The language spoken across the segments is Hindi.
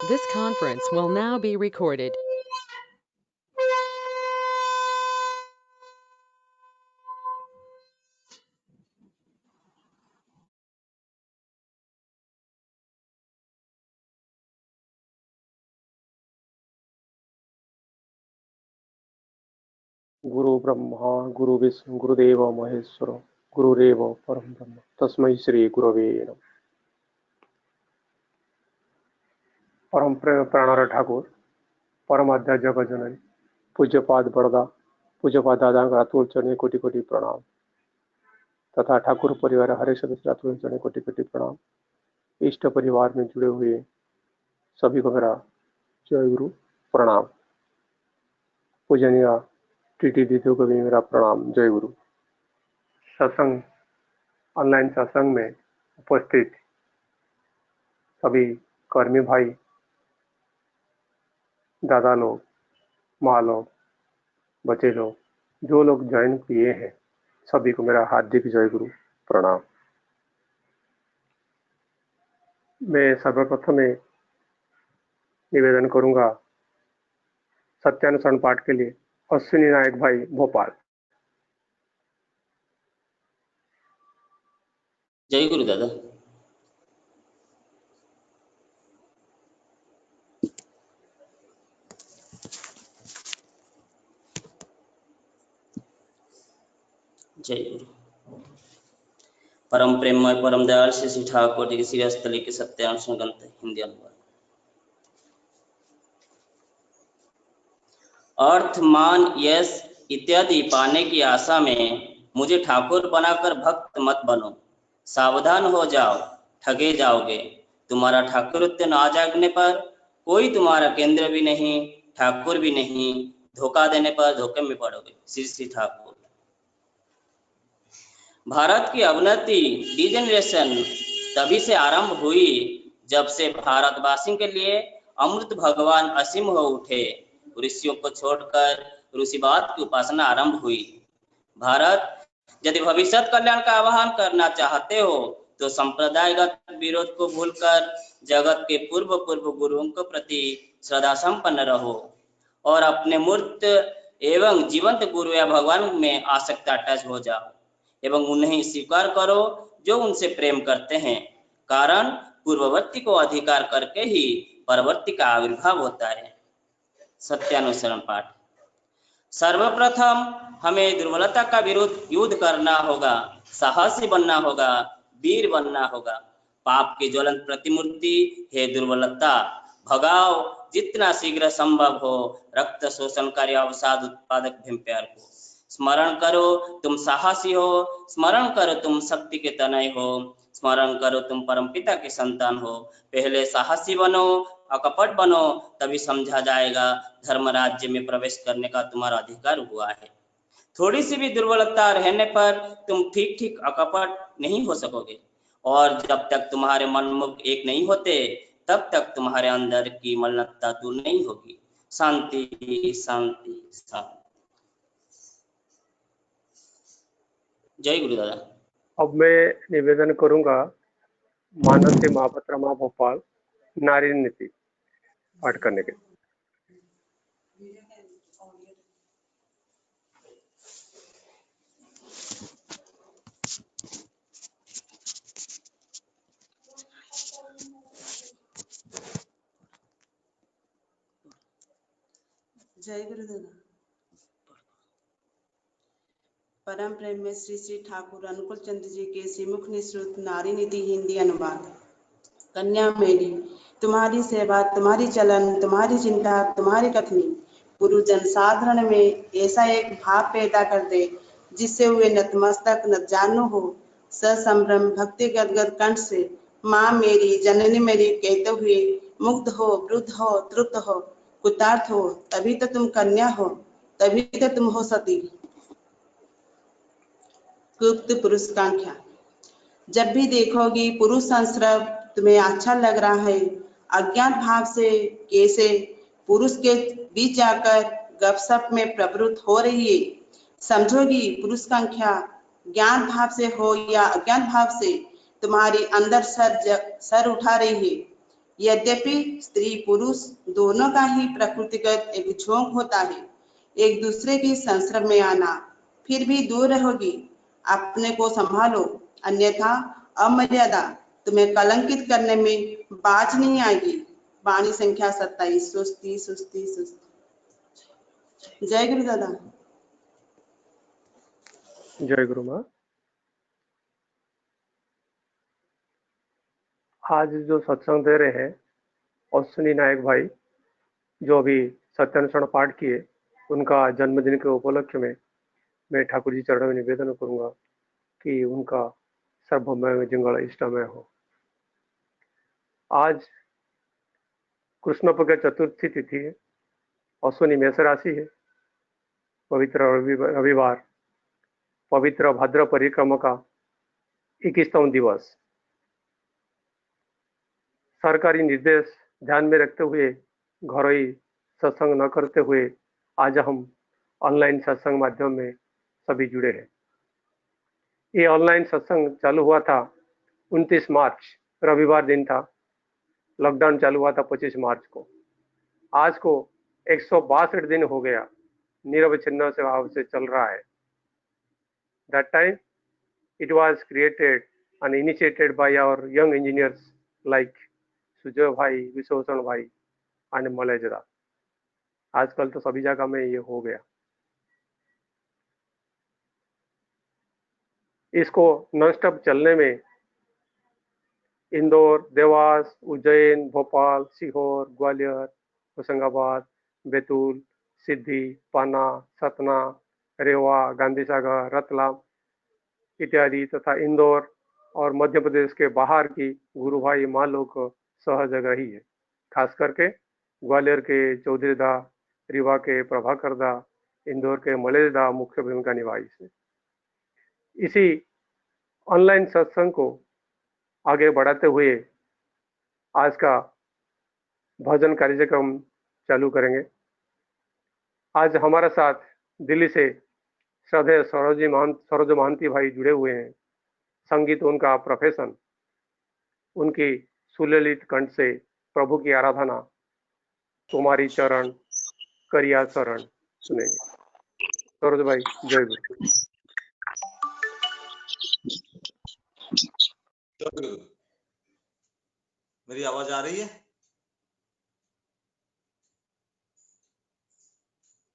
This conference will now be recorded. गुरु ब्रह्मा गुरु विष्णु गुरुदेव महेश्वर गुरुरेव परम ब्रह्म तस्मै श्री गुरवे नमः। परम प्रेम प्राणर ठाकुर परमाध्या जगत जननी पूज्यपाद बड़दा पूज्यपाद दादा रातुल चरणी कोटि कोटि प्रणाम तथा ठाकुर परिवार हरे सदस्य रातुल चरणी कोटि कोटि प्रणाम। इष्ट परिवार में जुड़े हुए सभी को मेरा जय गुरु प्रणाम। पूजनीय टीटी दीदियों को भी मेरा प्रणाम जय गुरु। सत्संग ऑनलाइन सत्संग में उपस्थित सभी कर्मी भाई दादा लोग माँ लोग बच्चे लोग जो लोग ज्वाइन किए हैं सभी को मेरा हार्दिक जय गुरु प्रणाम। मैं सर्वप्रथम में निवेदन करूंगा सत्यानुसरण पाठ के लिए अश्विनी नायक भाई भोपाल। जय गुरु दादा। जय गुरु। परम प्रेममय परम दयाल श्री ठाकुर जी की श्री हस्तली के सत्यानुसरण ग्रंथ हिंदी अनुवाद। अर्थ मान यश इत्यादि पाने की आशा में मुझे ठाकुर बनाकर भक्त मत बनो। सावधान हो जाओ, ठगे जाओगे। तुम्हारा ठाकुरत्व न आ जागने पर कोई तुम्हारा केंद्र भी नहीं, ठाकुर भी नहीं। धोखा देने पर धोखे में पड़ोगे। श्री श्री ठाकुर। भारत की अवनति डिजेनरेशन तभी से आरंभ हुई जब से भारतवासियों के लिए अमृत भगवान असीम हो उठे। ऋषियों को छोड़कर ऋषिवाद की उपासना आरंभ हुई। भारत यदि भविष्य कल्याण का आह्वान करना चाहते हो तो संप्रदायगत विरोध को भूलकर जगत के पूर्व गुरुओं के प्रति श्रद्धा संपन्न रहो और अपने मूर्त एवं जीवंत गुरु या भगवान में आसक्ति टच हो जाओ एवं उन्हें स्वीकार करो जो उनसे प्रेम करते हैं। कारण पूर्ववर्ती को अधिकार करके ही परवर्ती का आविर्भाव होता है। सत्यानुसरण पाठ। सर्वप्रथम हमें दुर्बलता का विरुद्ध युद्ध करना होगा, साहसी बनना होगा, वीर बनना होगा। पाप की ज्वलंत प्रतिमूर्ति है दुर्बलता। भगाओ जितना शीघ्र संभव हो रक्त शोषणकारी अवसाद उत्पादक भीमप्यार को। स्मरण करो तुम साहसी हो, स्मरण करो तुम शक्ति के तनय हो, स्मरण करो तुम परमपिता के संतान हो। पहले साहसी बनो, अकपट बनो, तभी समझा जाएगा धर्म राज्य में प्रवेश करने का तुम्हारा अधिकार हुआ है। थोड़ी सी भी दुर्बलता रहने पर तुम ठीक अकपट नहीं हो सकोगे और जब तक तुम्हारे मनमुख एक नहीं होते तब तक तुम्हारे अंदर की मलिनता दूर नहीं होगी। शांति शांति शांति। जय गुरु दादा। अब मैं निवेदन करूंगा मानसी महापत्रमा भोपाल नारी नीति पाठ करने के। जय गुरु दादा। परम प्रेम में श्री श्री ठाकुर अनुकूल चंद्र जी के श्रीमुख निःसृत नारी नीति हिंदी अनुवाद। कन्या मेरी, तुम्हारी सेवा, तुम्हारी चलन, तुम्हारी चिंता, तुम्हारी कथनी पुरुष जन साधारण में ऐसा एक भाव पैदा कर दे जिससे वे नतमस्तक न जानू हो ससंभ्रम भक्ति गदगद कंठ से माँ मेरी जननी मेरी कहते हुए मुग्ध हो, वृद्ध हो, तृप्त हो, कृतार्थ हो। तभी तो तुम कन्या हो, तभी तो तुम हो सती। गुप्त पुरुष कांक्षा। जब भी देखोगी पुरुष संस्रव तुम्हें अच्छा लग रहा है, अज्ञात भाव से कैसे पुरुष के बीच आकर गपशप में प्रवृत्त हो रही है, समझोगी पुरुष कांक्षा ज्ञान भाव से हो या अज्ञात भाव से तुम्हारी अंदर सर उठा रही है। यद्यपि स्त्री पुरुष दोनों का ही प्रकृतिगत एक झोंक होता है एक दूसरे की संसर्ग में आना, फिर भी दूर रहोगी। अपने को संभालो, अन्यथा अमर्यादा तुम्हें कलंकित करने में बाज नहीं आएगी। वाणी संख्या 27। सुस्ती सुस्ती सुस्ती। जय गुरु दादा। जय गुरु माँ। आज जो सत्संग दे रहे हैं अश्विनी नायक भाई, जो अभी सत्यानुसरण पाठ किए, उनका जन्मदिन के उपलक्ष्य में मैं ठाकुर जी चरणों में निवेदन करूंगा कि उनका सर्वमय जंगल इष्टमय हो। आज कृष्ण पक्ष चतुर्थी तिथि है, अश्विनी मेष राशि है, पवित्र रविवार, पवित्र भाद्र परिक्रमा का 21वां दिवस। सरकारी निर्देश ध्यान में रखते हुए घरों सत्संग न करते हुए आज हम ऑनलाइन सत्संग माध्यम में सभी जुड़े हैं। ये ऑनलाइन सत्संग चालू हुआ था 29 मार्च, रविवार दिन था। लॉकडाउन चालू हुआ था 25 मार्च को। आज को 162 दिन हो गया, निरवच्छिन्न भाव से चल रहा है। That time it was created and initiated by our young engineers like Sujay भाई, विश्वभूषण भाई and मलयजदा। आजकल तो सभी जगह में ये हो गया। इसको नॉन स्टॉप चलने में इंदौर, देवास, उज्जैन, भोपाल, सीहोर, ग्वालियर, होशंगाबाद, बैतूल, सिद्धि, पाना, सतना, रेवा, गांधी सागर, रतलाम इत्यादि तथा इंदौर और मध्य प्रदेश के बाहर की गुरु भाई माँ लोग सहज रही है। खास करके ग्वालियर के चौधरी दा, रीवा के प्रभाकर दा, इंदौर के मलेश दा मुख्य भूमिका निभाई से। इसी ऑनलाइन सत्संग को आगे बढ़ाते हुए आज का भजन कार्यक्रम चालू करेंगे। आज हमारे साथ दिल्ली से श्रद्धेय सरोज महांती भाई जुड़े हुए हैं। संगीत उनका प्रोफेशन, उनकी सुललित कंठ से प्रभु की आराधना तुम्हारी चरण करिया शरण सुनेंगे। सरोज भाई, जय गुरु। मेरी आवाज आ रही है?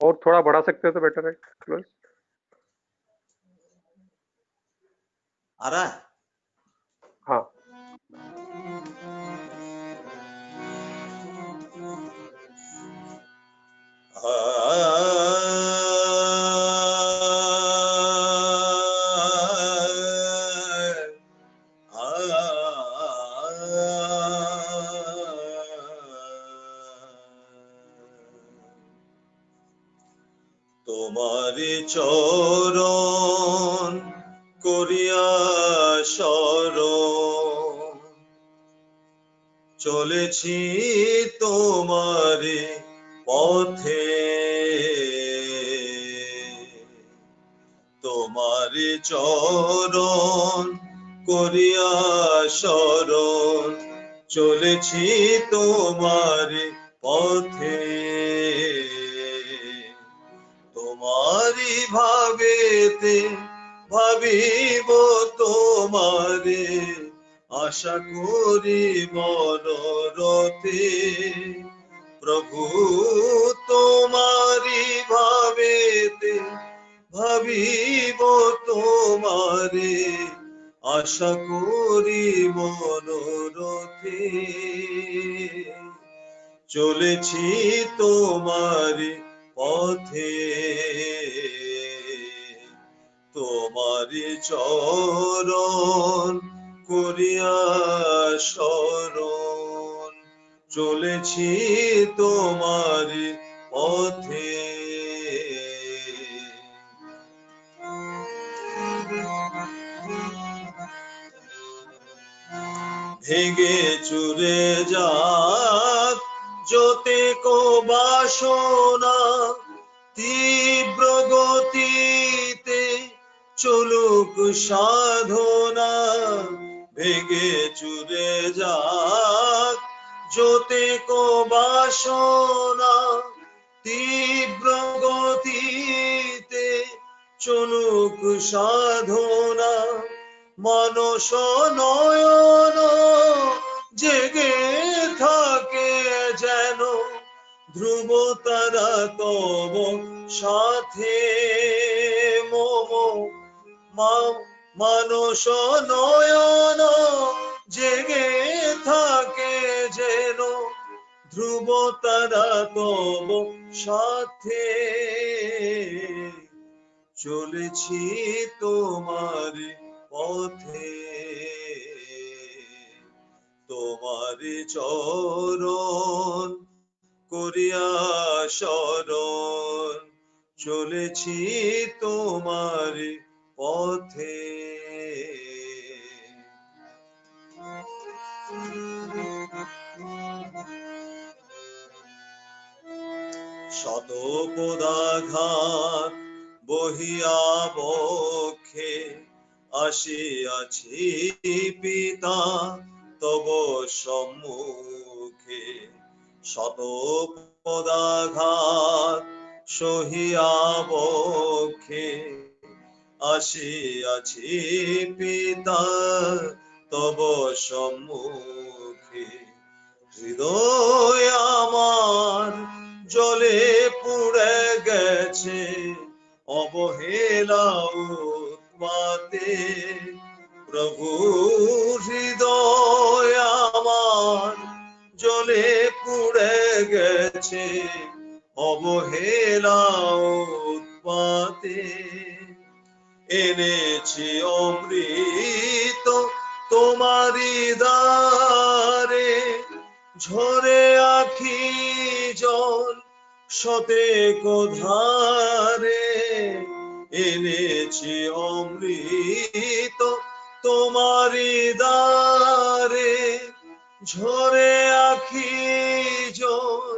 और थोड़ा बढ़ा सकते हो तो बेटर है। क्लोज आ रहा है? हाँ। তোমারি চরণ করিয়া শরণ চলেছি তোমারি পথে, তোমারি চরণ করিয়া শরণ চলেছি তোমারি পথে, তোমারি ভাবেতে ভাবিব তোমারে আশা করি মনোরথে, প্রভু তোমারি ভাবেতে ভাবিব তোমারে আশা করি মনোরথে, চলেছি তোমারি পথে, তোমারি চরণ করিয়া শরণ চলেছি তোমারি পথে। ভেঙে চুরে যাক যতে কো বাসনা, তীব্র গতিতে চলুক সাধনা, ভেঙে চুরে যাক जोते को बासना तीव्र गतिते चलुक साधना मानस नयन জেগে থাকে যেন ধ্রুব তারা তব সাথে মানস নয়ন জেগে থাকে যেন ধ্রুব তারা তব সাথে চলেছি তোমার পথে তোমার চরণ করিয়া শরণ চলেছি তোমার পথে শত পদাঘাত বহিয়া বক্ষে আসিয়াছি পিতা তব সম্মুখে শত পদাঘাত সহিয়া বক্ষে আসিয়াছি পিতা তব সম্মুখে হৃদয় আমার জলে পুড়ে গেছে অবহেলা উৎপাতে প্রভু হৃদয় আমার জলে পুড়ে গেছে অবহেলা উৎপাতে এনেছি অমৃত তোমারি দ্বারে ঝরে আখি জল শতেক ধারে এনেছি অমৃত তোমারি দ্বারে ঝরে আখি জল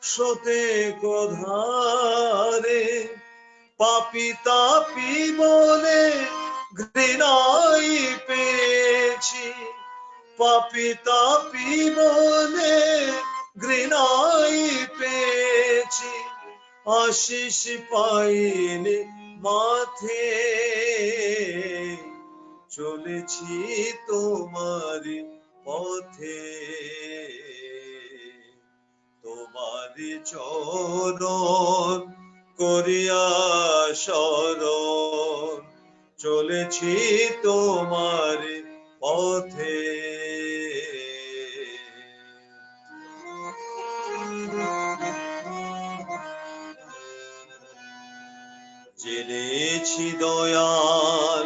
শতেক ধারে পাপি তাপি বলে ঘৃণাই পেয়েছি পাপি তাপি বলে ঘৃণাই পেয়েছি আশিস পাইনি মাথে চলেছি তোমার পথে তোমার চরণ করিয়া শরণ চলেছি তোমার পথে জেনেছি দয়াল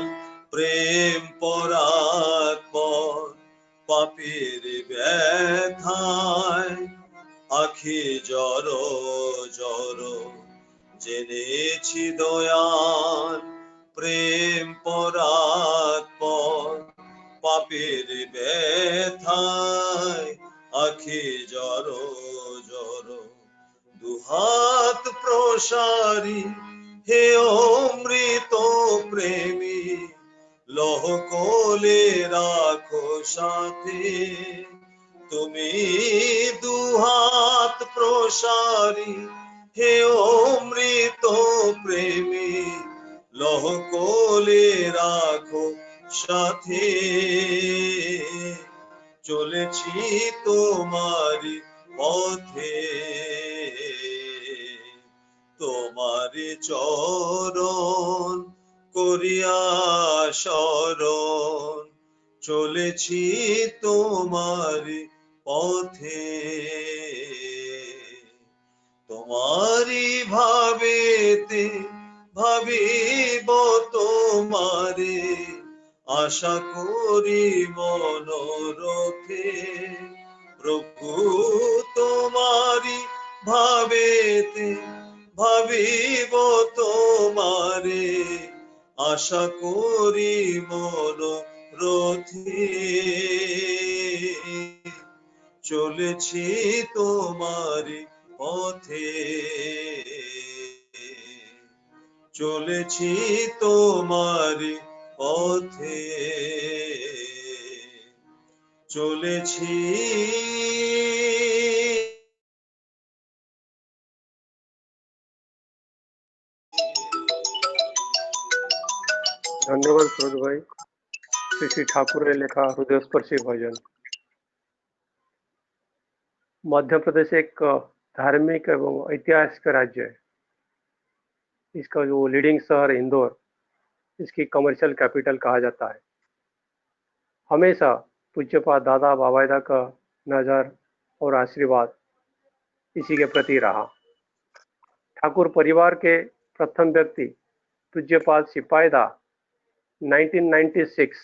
প্রেম পরাৎপর পাপের ব্যথায় আখি জর জর জেনেছি দয়াল প্রেম পরাৎপর পাপের ব্যথায় আখি জর জর দুহাত প্রসারী হে অমৃত প্রেমী লহ কোলে রাখো সাথে তুমি দুহাত প্রসারী হে অমৃত প্রেমী লহ কোলে রাখো সাথে চলেছি তোমার পথে তোমার চরণ করিয়া শরণ চলেছি তোমার পথে তোমারি ভাবেতে ভাবিব তোমারে আশা করি মনোরথে প্রভু তোমারি ভাবেতে ভাবিব তোমারে আশা করি মনোরথে চলেছি তোমারি পথে চলেছি তোমারি পথে চলেছি धन्यवाद सूरज भाई। श्री श्री ठाकुर ने लिखा हृदयस्पर्शी भजन। मध्य प्रदेश एक धार्मिक एवं ऐतिहासिक राज्य है। इसका जो लीडिंग शहर इंदौर, इसकी कमर्शियल कैपिटल कहा जाता है। हमेशा पूज्यपाद दादा बाबायदा का नजर और आशीर्वाद इसी के प्रति रहा। ठाकुर परिवार के प्रथम व्यक्ति पूज्यपाद सिपाहीदा 1996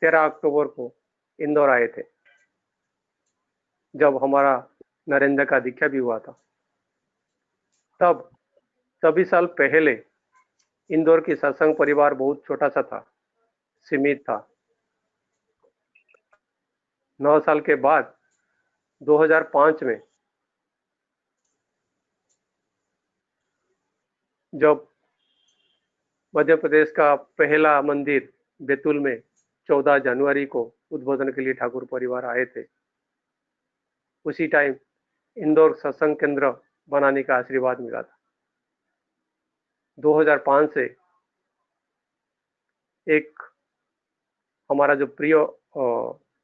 13 अक्टूबर को इंदौर आए थे, जब हमारा नरेंद्र का दीक्षा भी हुआ था। तब 24 साल पहले इंदौर की सत्संग परिवार बहुत छोटा सा था, सीमित था। 9 साल के बाद 2005 में जब मध्य प्रदेश का पहला मंदिर बैतूल में 14 जनवरी को उद्बोधन के लिए ठाकुर परिवार आए थे, उसी टाइम इंदौर सत्संग केंद्र बनाने का आशीर्वाद मिला था। 2005 से एक हमारा जो प्रिय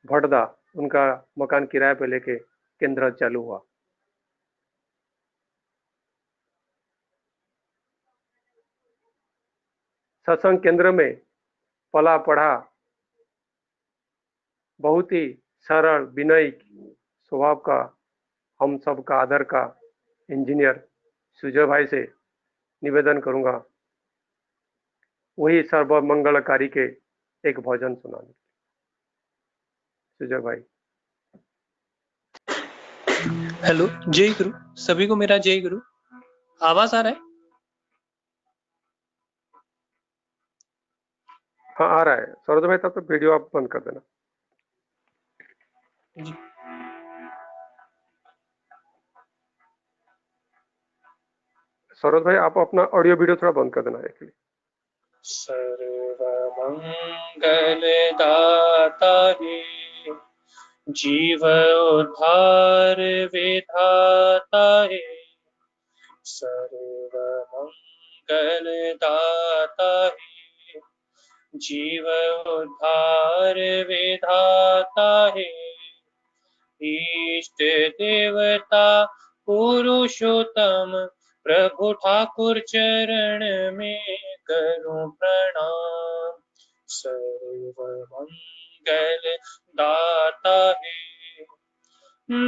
भटदा, उनका मकान किराए पे लेके केंद्र चालू हुआ। सत्संग केंद्र में पला पढ़ा बहुत ही सरल विनयी स्वभाव का, हम सब का आदर का इंजीनियर सुजय भाई से निवेदन करूंगा वही सर्व मंगलकारी के एक भजन सुनाने। सुजय भाई। हेलो, जय गुरु। सभी को मेरा जय गुरु। आवाज आ रहा है? हाँ, आ रहा है। सरोज भाई, तब तो वीडियो आप बंद कर देना जी। सरोज भाई, आप अपना ऑडियो वीडियो थोड़ा बंद कर देना एक्चुअली। सर्व मंगल दाता है, जीव उद्धार विधाता है। सर्व मंगल दाता है, जीव उद्धार विधाता है। इष्ट देवता पुरुषोत्तम प्रभु ठाकुर चरण में करूं प्रणाम। सर्व मंगल दाता है,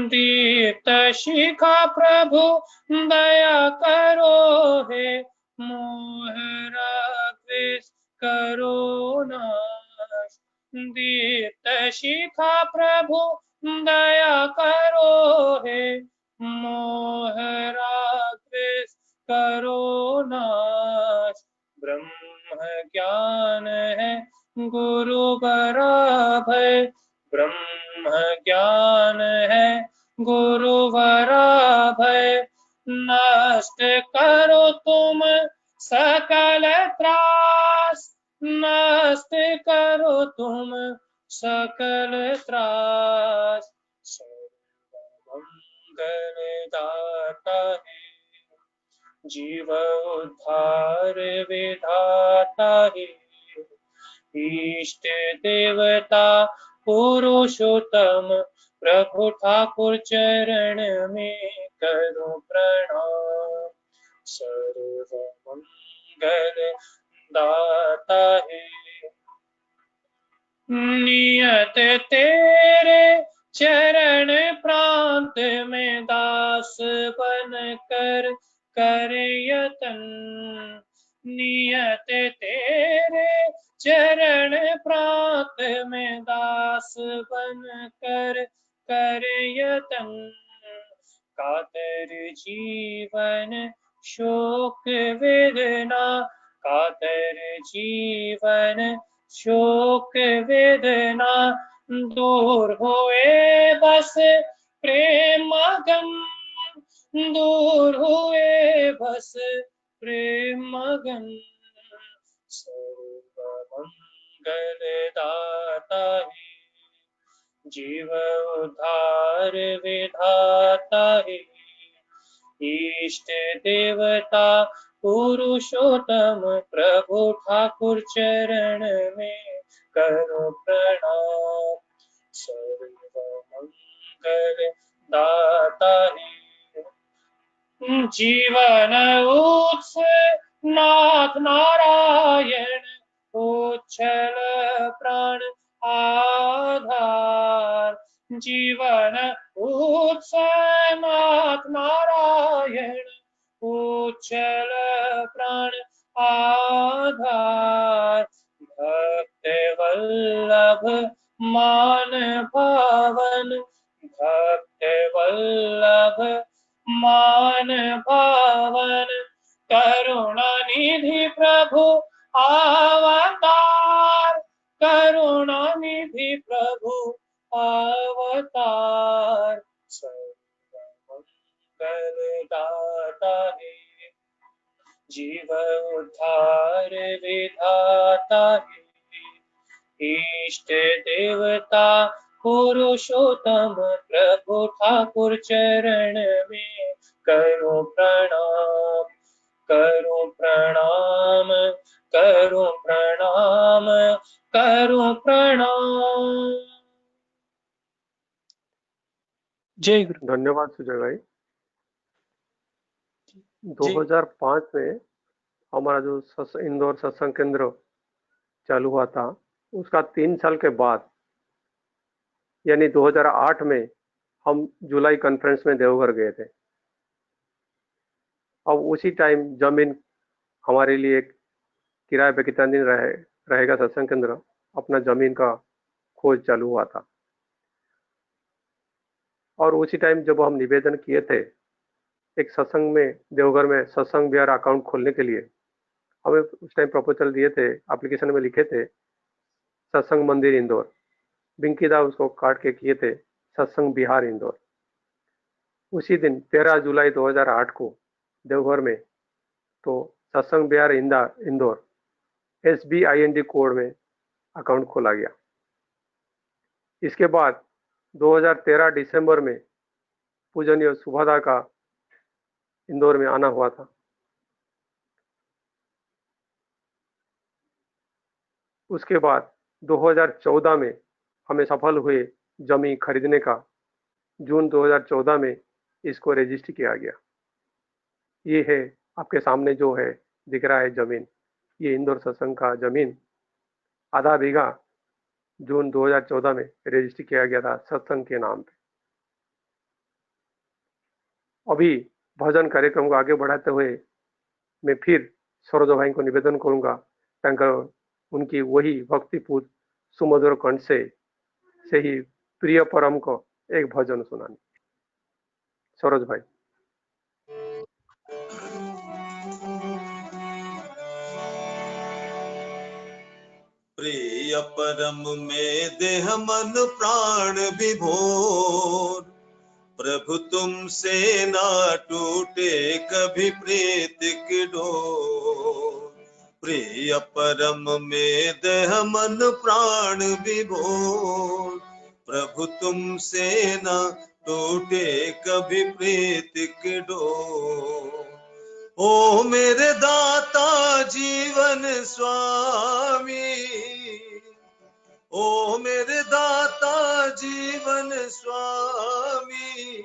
दीप्त शिखा प्रभु दया करो है, मोह राग करो नाश। दीप्त शिखा प्रभु दया करो है, मोह राग करो नाश। ब्रह्म ज्ञान है गुरु बराबर, ब्रह्म ज्ञान है गुरु बराबर। नष्ट करो तुम सकल त्रास, नष्ट करो तुम सकल त्रास। सर्व मंगल दाता है, जीव उद्धार विधाता है। इष्ट देवता पुरुषोत्तम प्रभु ठाकुर चरण में करूं प्रणाम। सर्व मंगल दाता है, नियत तेरे चरण प्रांत में दास बन कर यतन। नियत तेरे चरण प्रांत में दास बन कर यतन। कातर जीवन शोक वेदना, कातर जीवन शोक वेदना। दूर हुए बस प्रेम मगन, दूर हुए बस प्रेम मगन। सर्व मंगल दाता है, जीव उद्धार विधाता है। इष्ट देवता पुरुषोत्तम प्रभु ठाकुर चरण में करो प्रणाम। सर्व मंगल दाता है जीवन उत्सव नाथ नारायण उच्छल प्राण आधार। जीवन उत्सव नाथ नारायण उच्छल प्राण आधार। भक्त वल्लभ मान पावन भक्त वल्लभ मान पावन करुणा निधि प्रभु अवतार। करुणा निधि प्रभु अवतार। सर्वमंगल दाता है जीव उद्धार विधाता है। इष्ट देवता पुरुषोत्तम प्रभु ठाकुर चरण में करो प्रणाम। करो प्रणाम करो प्रणाम करो प्रणाम। जय गुरु। धन्यवाद सुजय भाई। 2005 में हमारा जो इंदौर सत्संग केंद्र चालू हुआ था, उसका 3 साल के बाद यानी 2008 में हम जुलाई कॉन्फ्रेंस में देवघर गए थे। अब उसी टाइम जमीन हमारे लिए किराए पे कितना दिन रहेगा सत्संग केंद्र, अपना जमीन का खोज चालू हुआ था। और उसी टाइम जब हम निवेदन किए थे एक सत्संग में देवघर में सत्संग बिहार अकाउंट खोलने के लिए, हमें उस टाइम प्रपोजल दिए थे, एप्लीकेशन में लिखे थे सत्संग मंदिर इंदौर, बिंकीदा उसको काट के किए थे सत्संग बिहार इंदौर। उसी दिन 13 जुलाई 2008 को देवघर में तो सत्संग बिहार इंदौर SBIND कोड में अकाउंट खोला गया। इसके बाद 2013 दिसंबर में पूजनीय सुभादा का इंदौर में आना हुआ था। उसके बाद 2014 में हमें सफल हुए जमीन खरीदने का। जून 2014 में इसको रजिस्टर किया गया। ये है आपके सामने जो है दिख रहा है जमीन, ये इंदौर सत्संग का जमीन आधा बीघा जून 2014 में रजिस्टर किया गया था सत्संग के नाम पे। अभी भजन कार्यक्रम को आगे बढ़ाते हुए मैं फिर सरोज भाई को निवेदन करूंगा उनकी वही भक्तिपूत सुमधुर कंठ से ही प्रिय परम को एक भजन सुनाने। सरोज भाई। प्रिय परम में देह मन प्राण विभोर, प्रभु तुमसे ना टूटे कभी प्रीत की डोर। प्रिय परम में देह मन प्राण विभोर, प्रभु तुमसे ना टूटे कभी प्रीत की डोर। ओ मेरे दाता जीवन स्वामी, ओ मेरे दाता जीवन स्वामी,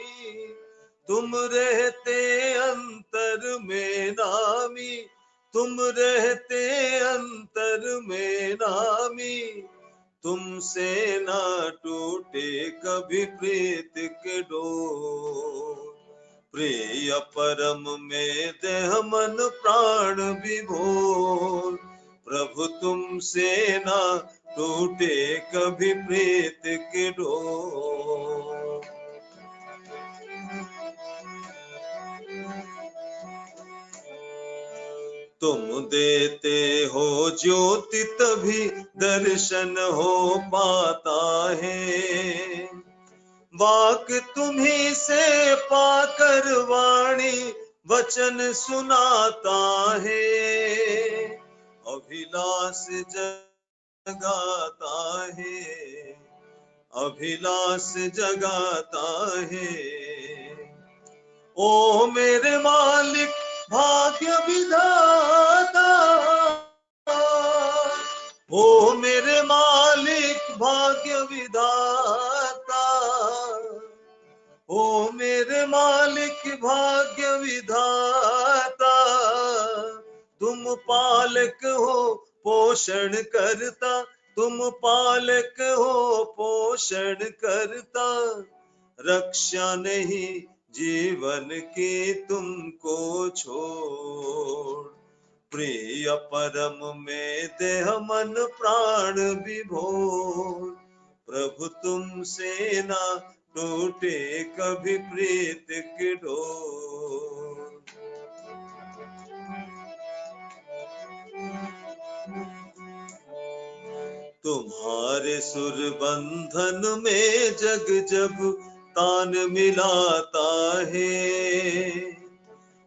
तुम रहते अंतर में नामी, तुम रहते अंतर में नामी, तुमसे ना टूटे कभी प्रीत के डोर। प्रिय परम में देह मन प्राण विभोर, प्रभु तुमसे ना टूटे कभी प्रीत के डोर। तुम देते हो ज्योति तभी दर्शन हो पाता है, वाक तुम्ही से पाकर वाणी वचन सुनाता है। अभिलाष जगाता है, अभिलाष जगाता है। ओ मेरे मालिक भाग्य विधाता। ओ मेरे मालिक भाग्य विधाता, ओ मेरे मालिक भाग्य विधाता। तुम पालक हो पोषण करता, तुम पालक हो पोषण करता। रक्षा नहीं जीवन की तुमको छोड़, प्रिय परम में देह मन प्राण विभोर। प्रभु तुमसे ना टूटे कभी प्रीत की डोर। तुम्हारे सुर बंधन में जग जब तान मिलाता है,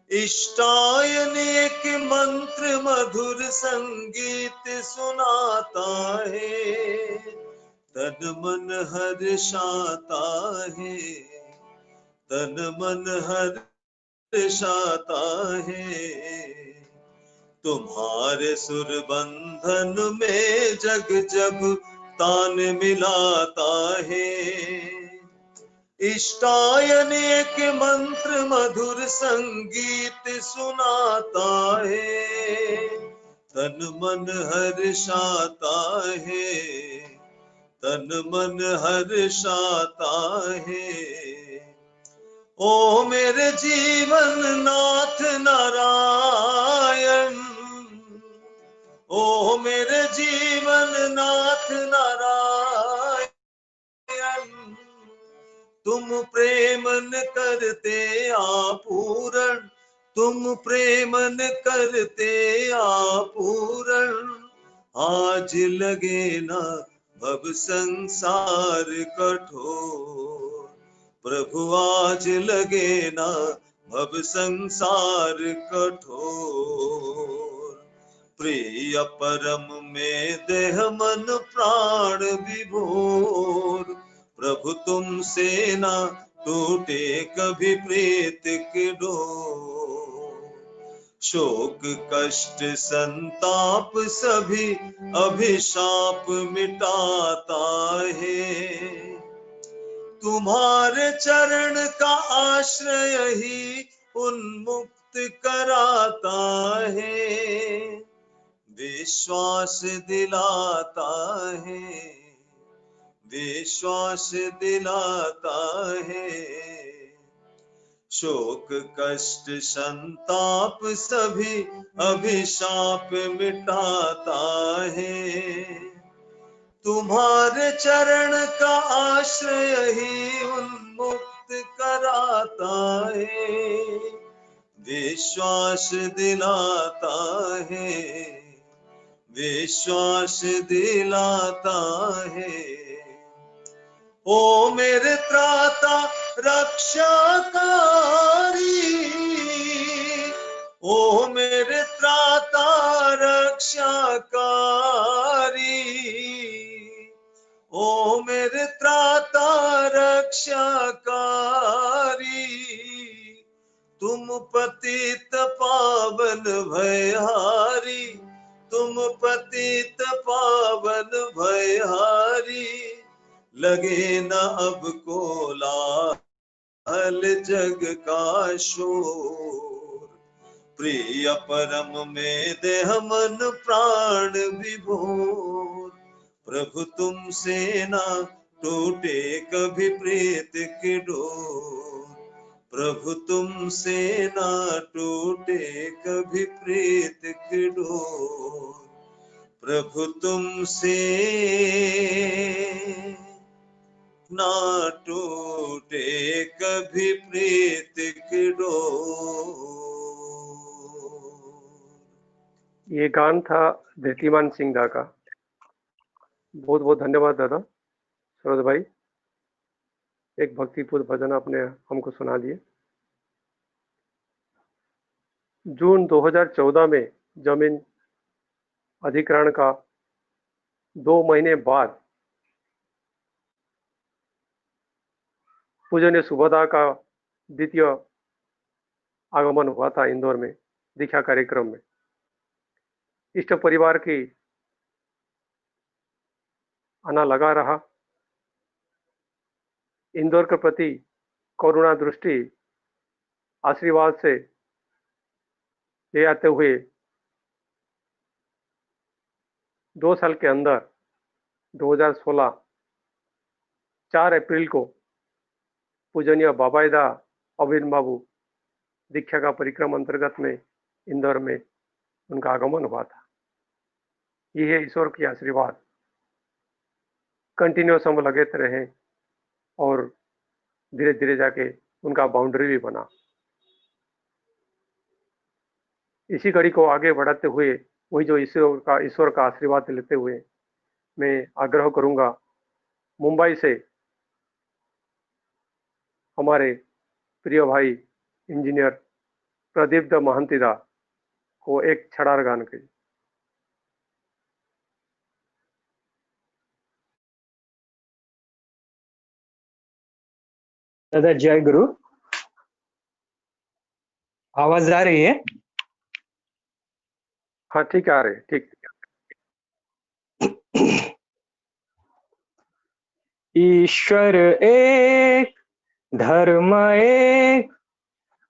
इष्टायन एक मंत्र मधुर संगीत सुनाता है। तन मन हर्षाता है, तन मन हर्षाता है। तुम्हारे सुर बंधन में जग जब तान मिलाता है, इष्टायन एक मंत्र मधुर संगीत सुनाता है। तन मन हर्षाता है, तन मन हर्षाता है। ओ मेरे जीवन नाथ नारायण, ओ मेरे जीवन नाथ नारायण। तुम प्रेमन करते आपूरण, तुम प्रेमन करते आपूरण। आज लगे ना भव संसार कठोर, प्रभु आज लगे ना भव संसार कठोर। प्रिय परम में देह मन प्राण विभोर। प्रभु तुमसे ना टूटे कभी प्रीत की डोर। शोक कष्ट संताप सभी अभिशाप मिटाता है, तुम्हारे चरण का आश्रय ही उन्मुक्त कराता है। विश्वास दिलाता है, विश्वास दिलाता है। शोक कष्ट संताप सभी अभिशाप मिटाता है, तुम्हारे चरण का आश्रय ही उन्मुक्त कराता है। विश्वास दिलाता है, विश्वास दिलाता है। ओ मेरे त्राता रक्षाकारी, ओ मेरे त्राता रक्षाकारी, ओ मेरे त्राता रक्षाकारी। तुम पतित पावन भयहारी, तुम पतित पावन भयहारी। लगे न अब कोलाहल जग का शोर, प्रिय परम में देह मन प्राण विभोर। प्रभु तुमसे ना टूटे कभी प्रीत की डोर, प्रभु तुमसे ना टूटे कभी प्रीत की डोर। प्रभु तुमसे ना टूटे कभी प्रीत की डोर। ये गान था धृतिमान सिंह दा का। बहुत बहुत धन्यवाद दादा सरोज भाई, एक भक्तिपूर्ण भजन आपने हमको सुना दिए। जून 2014 में जमीन अधिग्रहण का 2 महीने बाद पूजनीय सुभद्रा का द्वितीय आगमन हुआ था इंदौर में। दीक्षा कार्यक्रम में इष्ट परिवार की आना लगा रहा। इंदौर के प्रति करुणा दृष्टि आशीर्वाद से ले आते हुए 2 साल के अंदर 2016 4 अप्रैल को पूजनीय बाबाईदा अविन बाबू दीक्षा का परिक्रम अंतर्गत में इंदौर में उनका आगमन हुआ था। यह ईश्वर की आशीर्वाद कंटिन्यूस हम लगे रहे और धीरे धीरे जाके उनका बाउंड्री भी बना। इसी कड़ी को आगे बढ़ाते हुए वही जो ईश्वर का आशीर्वाद लेते हुए मैं आग्रह करूंगा, मुंबई से हमारे प्रिय भाई इंजीनियर प्रदीप महंतीदा को एक छड़ार गान के। दादा जय गुरु। आवाज आ रही है? हाँ ठीक आ रहे, ठीक। ईश्वर एक, धर्म एक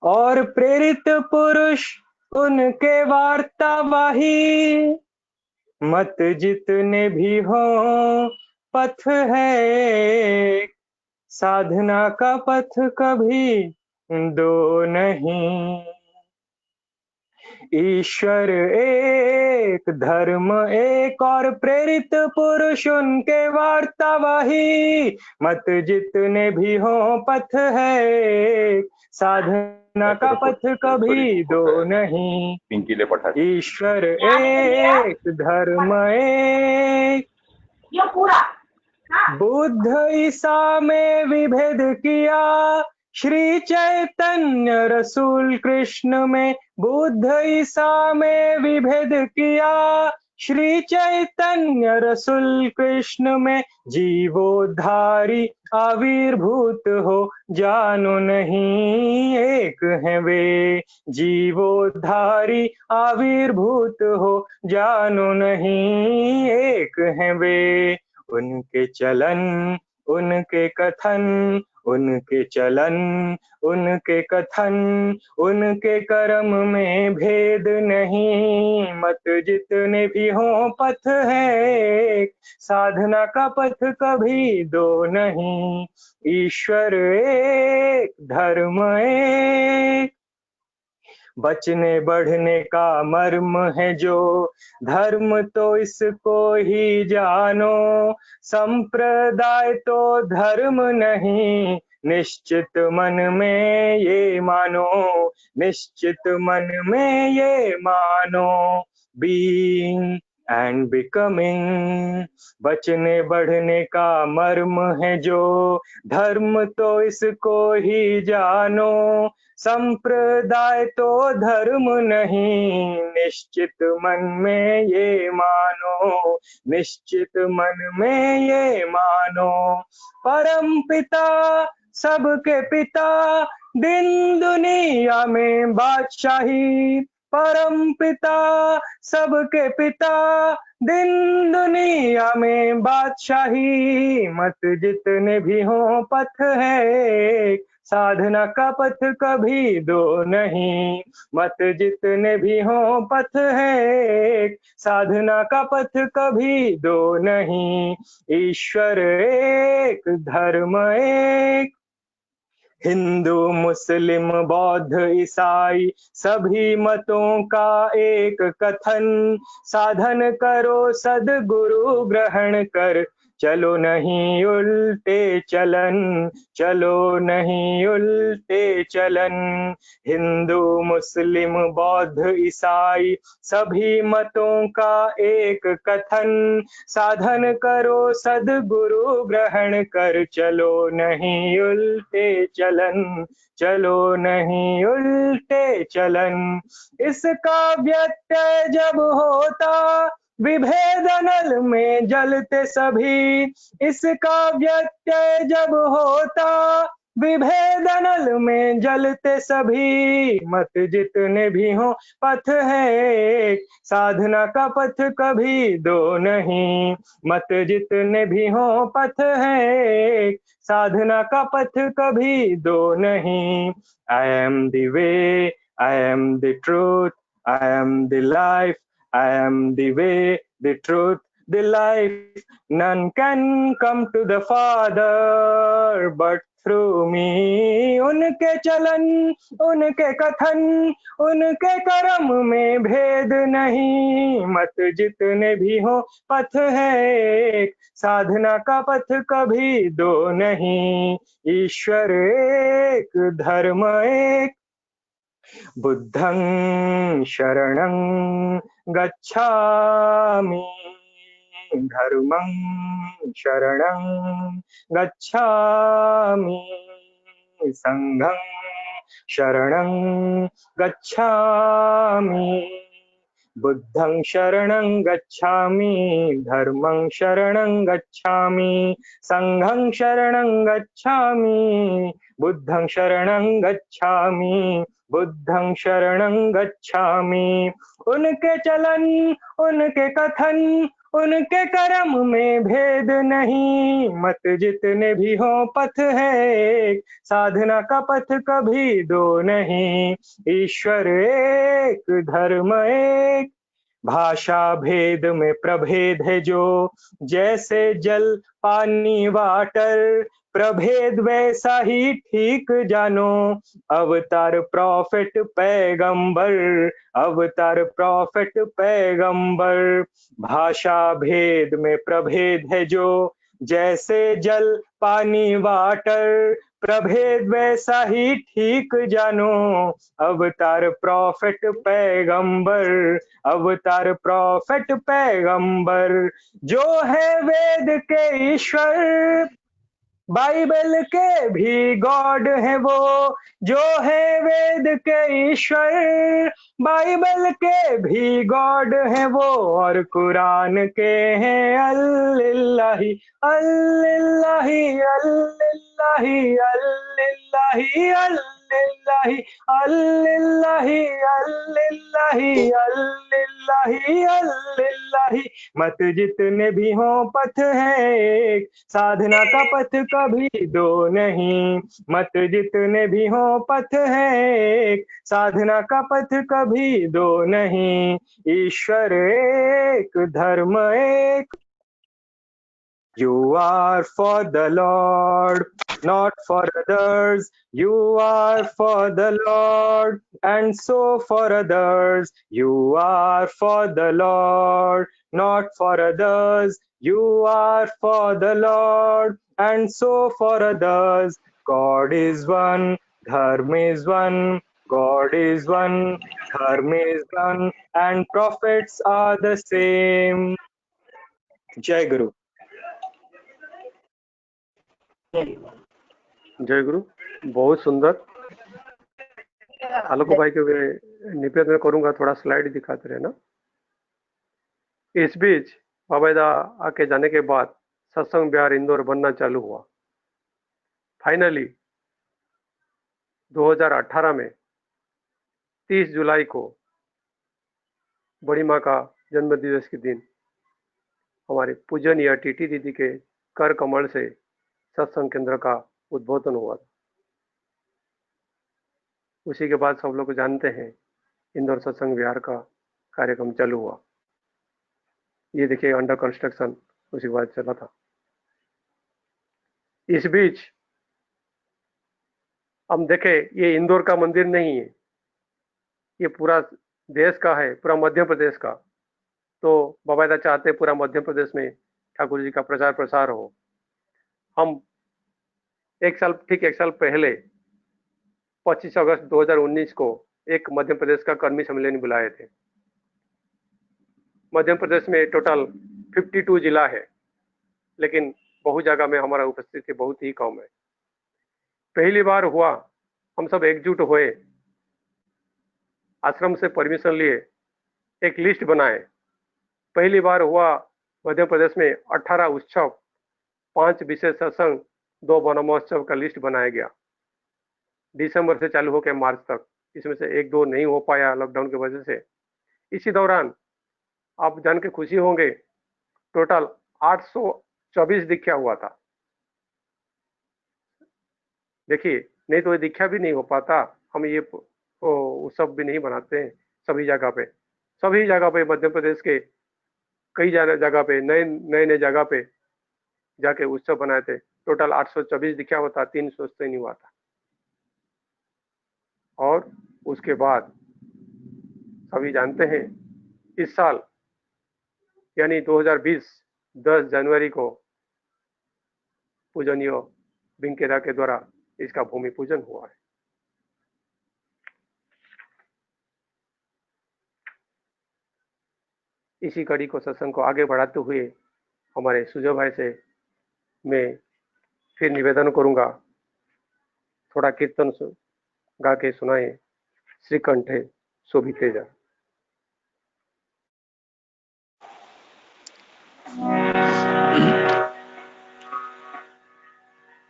और प्रेरित पुरुष उनके वार्तावाही। मत जितने भी हो पथ है एक, साधना का पथ कभी दो नहीं। ईश्वर एक, धर्म एक और प्रेरित पुरुष उनके वार्तावाही। मत जितने भी हो पथ है एक, साधना का पथ कभी दो नहीं। ईश्वर एक, धर्म एक। बुद्ध ईसा में विभेद किया, श्री चैतन्य रसूल कृष्ण में बुद्ध ईसा में विभेद किया, श्री चैतन्य रसूल कृष्ण में जीवोद्धारी आविर्भूत हो जानो नहीं एक है वे। जीवोद्धारी आविर्भूत हो जानो नहीं एक है वे। उनके चलन उनके कथन, उनके चलन उनके कथन, उनके कर्म में भेद नहीं। मत जितने भी हो पथ है, साधना का पथ कभी दो नहीं। ईश्वर एक, धर्म एक। बचने बढ़ने का मर्म है जो धर्म तो इसको ही जानो। संप्रदाय तो धर्म नहीं, निश्चित मन में ये मानो। निश्चित मन में ये मानो। बीइंग एंड बिकमिंग, बचने बढ़ने का मर्म है जो धर्म तो इसको ही जानो। संप्रदाय तो धर्म नहीं, निश्चित मन में ये मानो। निश्चित मन में ये मानो। परम पिता सबके पिता, दिन दुनिया में बादशाही। परम पिता सबके पिता, दिन दुनिया में बादशाही। मत जितने भी हो पथ है, साधना का पथ कभी दो नहीं। मत जितने भी हो पथ है, साधना का पथ कभी दो नहीं। ईश्वर एक, धर्म एक। हिंदू मुस्लिम बौद्ध ईसाई सभी मतों का एक कथन। साधन करो सद्गुरु ग्रहण कर, चलो नहीं उल्टे चलन। चलो नहीं उल्टे चलन। हिंदू मुस्लिम बौद्ध ईसाई सभी मतों का एक कथन। साधन करो सद्गुरु ग्रहण कर, चलो नहीं उल्टे चलन। चलो नहीं उल्टे चलन। इसका व्यत्यय जब होता, विभेद नल में जलते सभी। इसका व्यत्यय जब होता, विभेदनल में जलते सभी, मत जितने भी हो पथ है एक, साधना का पथ कभी दो नहीं, मत जितने भी हो पथ है एक, साधना का पथ कभी दो नहीं। I am the way, I am the truth, I am the life, I am the way, the truth, the life, none can come to the Father but through me। उनके चलन, उनके कथन, उनके कर्म में भेद नहीं, मत जितने भी हो पथ है एक, साधना का पथ कभी दो नहीं। ईश्वर एक, धर्म एक, बुद्धं शरणं गच्छामि, धर्मं शरणं गच्छामि, संघं शरणं गच्छामि, बुद्धं शरणं गच्छामि, धर्मं शरणं गच्छामि, संघं शरणं गच्छामि, बुद्धं शरणं गच्छामि, बुद्धं शरणं गच्छामि। उनके चलन, उनके कथन, उनके कर्म में भेद नहीं, मत जितने भी हो पथ है एक, साधना का पथ कभी दो नहीं। ईश्वर एक, धर्म एक, भाषा भेद में प्रभेद है जो, जैसे जल पानी वाटर, प्रभेद वैसा ही ठीक जानो। अवतार प्रॉफिट पैगंबर, अवतार प्रॉफिट पैगंबर, भाषा भेद में प्रभेद है जो, जैसे जल पानी वाटर, प्रभेद वैसा ही ठीक जानो। अवतार प्रॉफिट पैगंबर, अवतार प्रॉफिट पैगंबर, जो है वेद के ईश्वर, बाइबल के भी गॉड है वो, जो है वेद के ईश्वर, बाइबल के भी गॉड है वो, और कुरान के हैं अल्लाही अल्लाही अल्लाही अल्लाही अल्लाही अल्लाही अल्लाही अल्लाही अल्लाही। मत जितने भी हो पथ है एक, साधना का पथ कभी दो नहीं, मत जितने भी हो पथ है एक, साधना का पथ कभी दो नहीं। ईश्वर एक, धर्म एक। You are for the Lord, not for others. You are for the Lord, and so for others. You are for the Lord, not for others. You are for the Lord, and so for others. God is one, Dharma is one. God is one, Dharma is one, and prophets are the same. Jai Guru. जय गुरु। बहुत सुंदर। आलोक भाई के निवेदन करूंगा, थोड़ा स्लाइड दिखाते रहे ना। इस बीच बाबा आके जाने के बाद सत्संग बिहार इंदौर बनना चालू हुआ। फाइनली 2018 में 30 जुलाई को बड़ी माँ का जन्म दिवस के दिन हमारे पूजनीय टीटी दीदी के कर कमल से सत्संग केंद्र का उद्बोधन हुआ था। उसी के बाद सब लोग जानते हैं इंदौर सत्संग विहार का कार्यक्रम चालू हुआ। ये देखिए अंडर कंस्ट्रक्शन उसी के बाद चला था। इस बीच हम देखें, ये इंदौर का मंदिर नहीं है, ये पूरा देश का है, पूरा मध्य प्रदेश का। तो बाबा चाहते पूरा मध्य प्रदेश में ठाकुर जी का प्रचार प्रसार हो। हम एक साल पहले 25 अगस्त 2019 को एक मध्य प्रदेश का कर्मी सम्मेलन बुलाए थे। मध्य प्रदेश में टोटल 52 जिला है, लेकिन बहुत जगह में हमारा उपस्थिति बहुत ही कम है। पहली बार हुआ, हम सब एकजुट हुए, आश्रम से परमिशन लिए, एक लिस्ट बनाए। पहली बार हुआ मध्य प्रदेश में 18 उत्सव, 5 विशेष सत्संग, 2 वन महोत्सव का लिस्ट बनाया गया। दिसंबर से चालू होकर मार्च तक, इसमें से 1-2 नहीं हो पाया लॉकडाउन की वजह से। इसी दौरान आप जान के खुशी होंगे, टोटल 824 दीक्षा हुआ था। देखिए, नहीं तो ये दीक्षा भी नहीं हो पाता, हम ये उत्सव भी नहीं मनाते हैं सभी जगह पे। सभी जगह पे मध्य प्रदेश के कई जगह पे नए जगह पे जाके उत्सव बनाए थे। टोटल 824 दीक्षा होता, 300 से नहीं हुआ था। और उसके बाद सभी जानते हैं, इस साल यानी 2020 10 जनवरी को पूजनीय बिंकेरा के द्वारा इसका भूमि पूजन हुआ है। इसी कड़ी को सत्संग को आगे बढ़ाते हुए हमारे सुजय भाई से मैं फिर निवेदन करूंगा, थोड़ा कीर्तन गा के सुनाए श्रीकंठे शोभितेजा।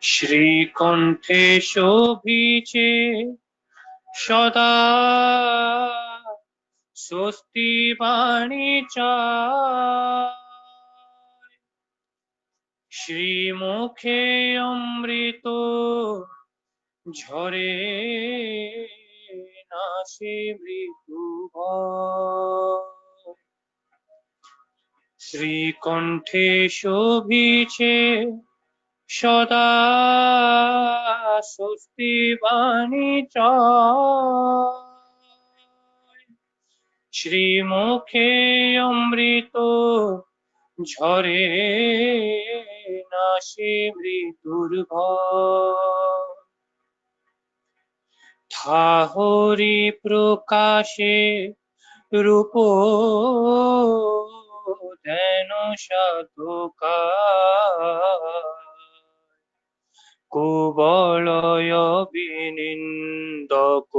श्रीकंठे शोभिचे सदा स्वस्ति वाणीचा, श्रीमुखे अमृत झरे नाशे मृत्युभय। श्रीकंठे शोभिचे सदा स्वस्ति वाणीचा, श्रीमुखे अमृत झरे नाशे मृत्युर्भय। ঠাহরি প্রকাশে রূপ ধ্যান সাধকা, কুবলয় বিনিন্দক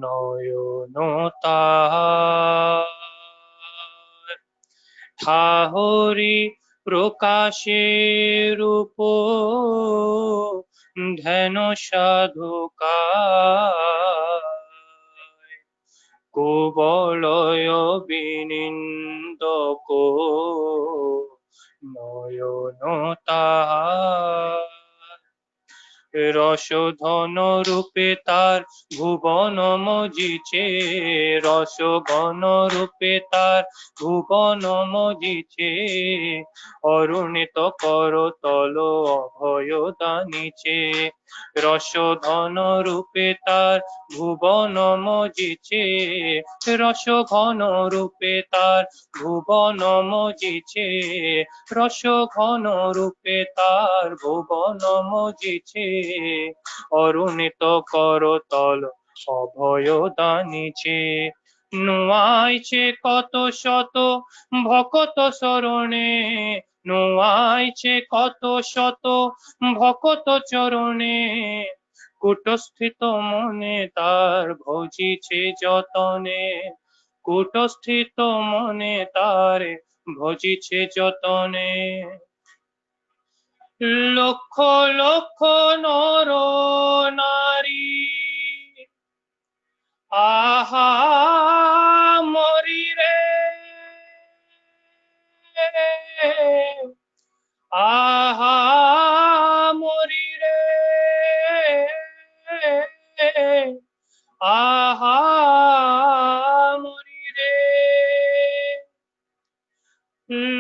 নয়ন তার। ঠাহরি প্রকাশে রূপ ধ্যান সাধকা, কুবলয় বিনিন্দক নয়ন তার। রসধন রূপে তার ভুবন মজিছে, রসঘন রূপে তার ভুবন মজিছে, অরুণিত করতল অভয় দানিছে। রসধন রূপে তার ভুবন মজিছে, রসঘন রূপে তার ভুবন মজিছে, রসঘন রূপে তার ভুবন মজিছে, অরুণিত করতল অভয় দানিছে। নুয়াইছে কত শত ভকত শরণে, নুয়াইছে কত শত ভকত চরণে, কুটস্থিত মনে তার ভজিছে যতনে, কুটস্থিত মনে তার ভজিছে যতনে। লক্ষ লক্ষ নর নারী আহা মরি রে, আহা মরি রে, আহা মরি রে।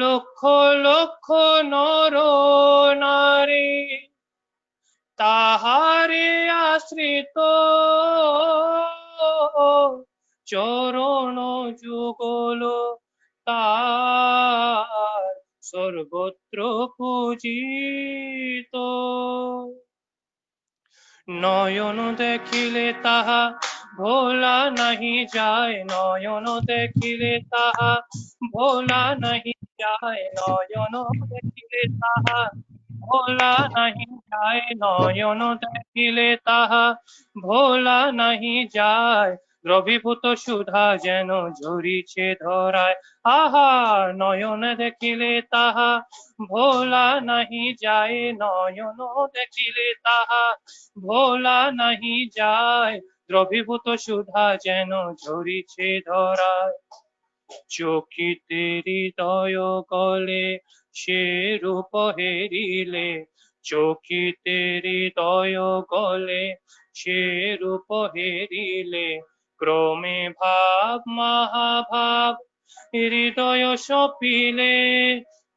লক্ষ লক্ষ নর নারী তাহারে আশ্রিত, চরণ যুগল তার সর্বত্র পূজিত। নয়ন দেখিলে তাহা ভোলা নাহি যায়, নয়ন দেখিলে তাহা ভোলা নাহি যায়, নয়ন দেখিলে তাহা ভোলা নাহি যায়, নয়ন দেখিলে তাহা ভোলা নাহি যায়। দ্রবীভূত সুধা যেন ঝরিছে ধরায়, আহা নয়ন দেখিলে তাহা ভোলা নাহি যায়, নয়ন দেখিলে তাহা ভোলা নাহি যায়, দ্রবীভূত সুধা যেন ঝরিছে ধরায়। চকিতে হৃদয় গলে সে রূপ হেরিলে, চকিতে হৃদয় গলে সে রূপ হেরিলে, ক্রমে ভাব মহাভাব হৃদয় সপিলে,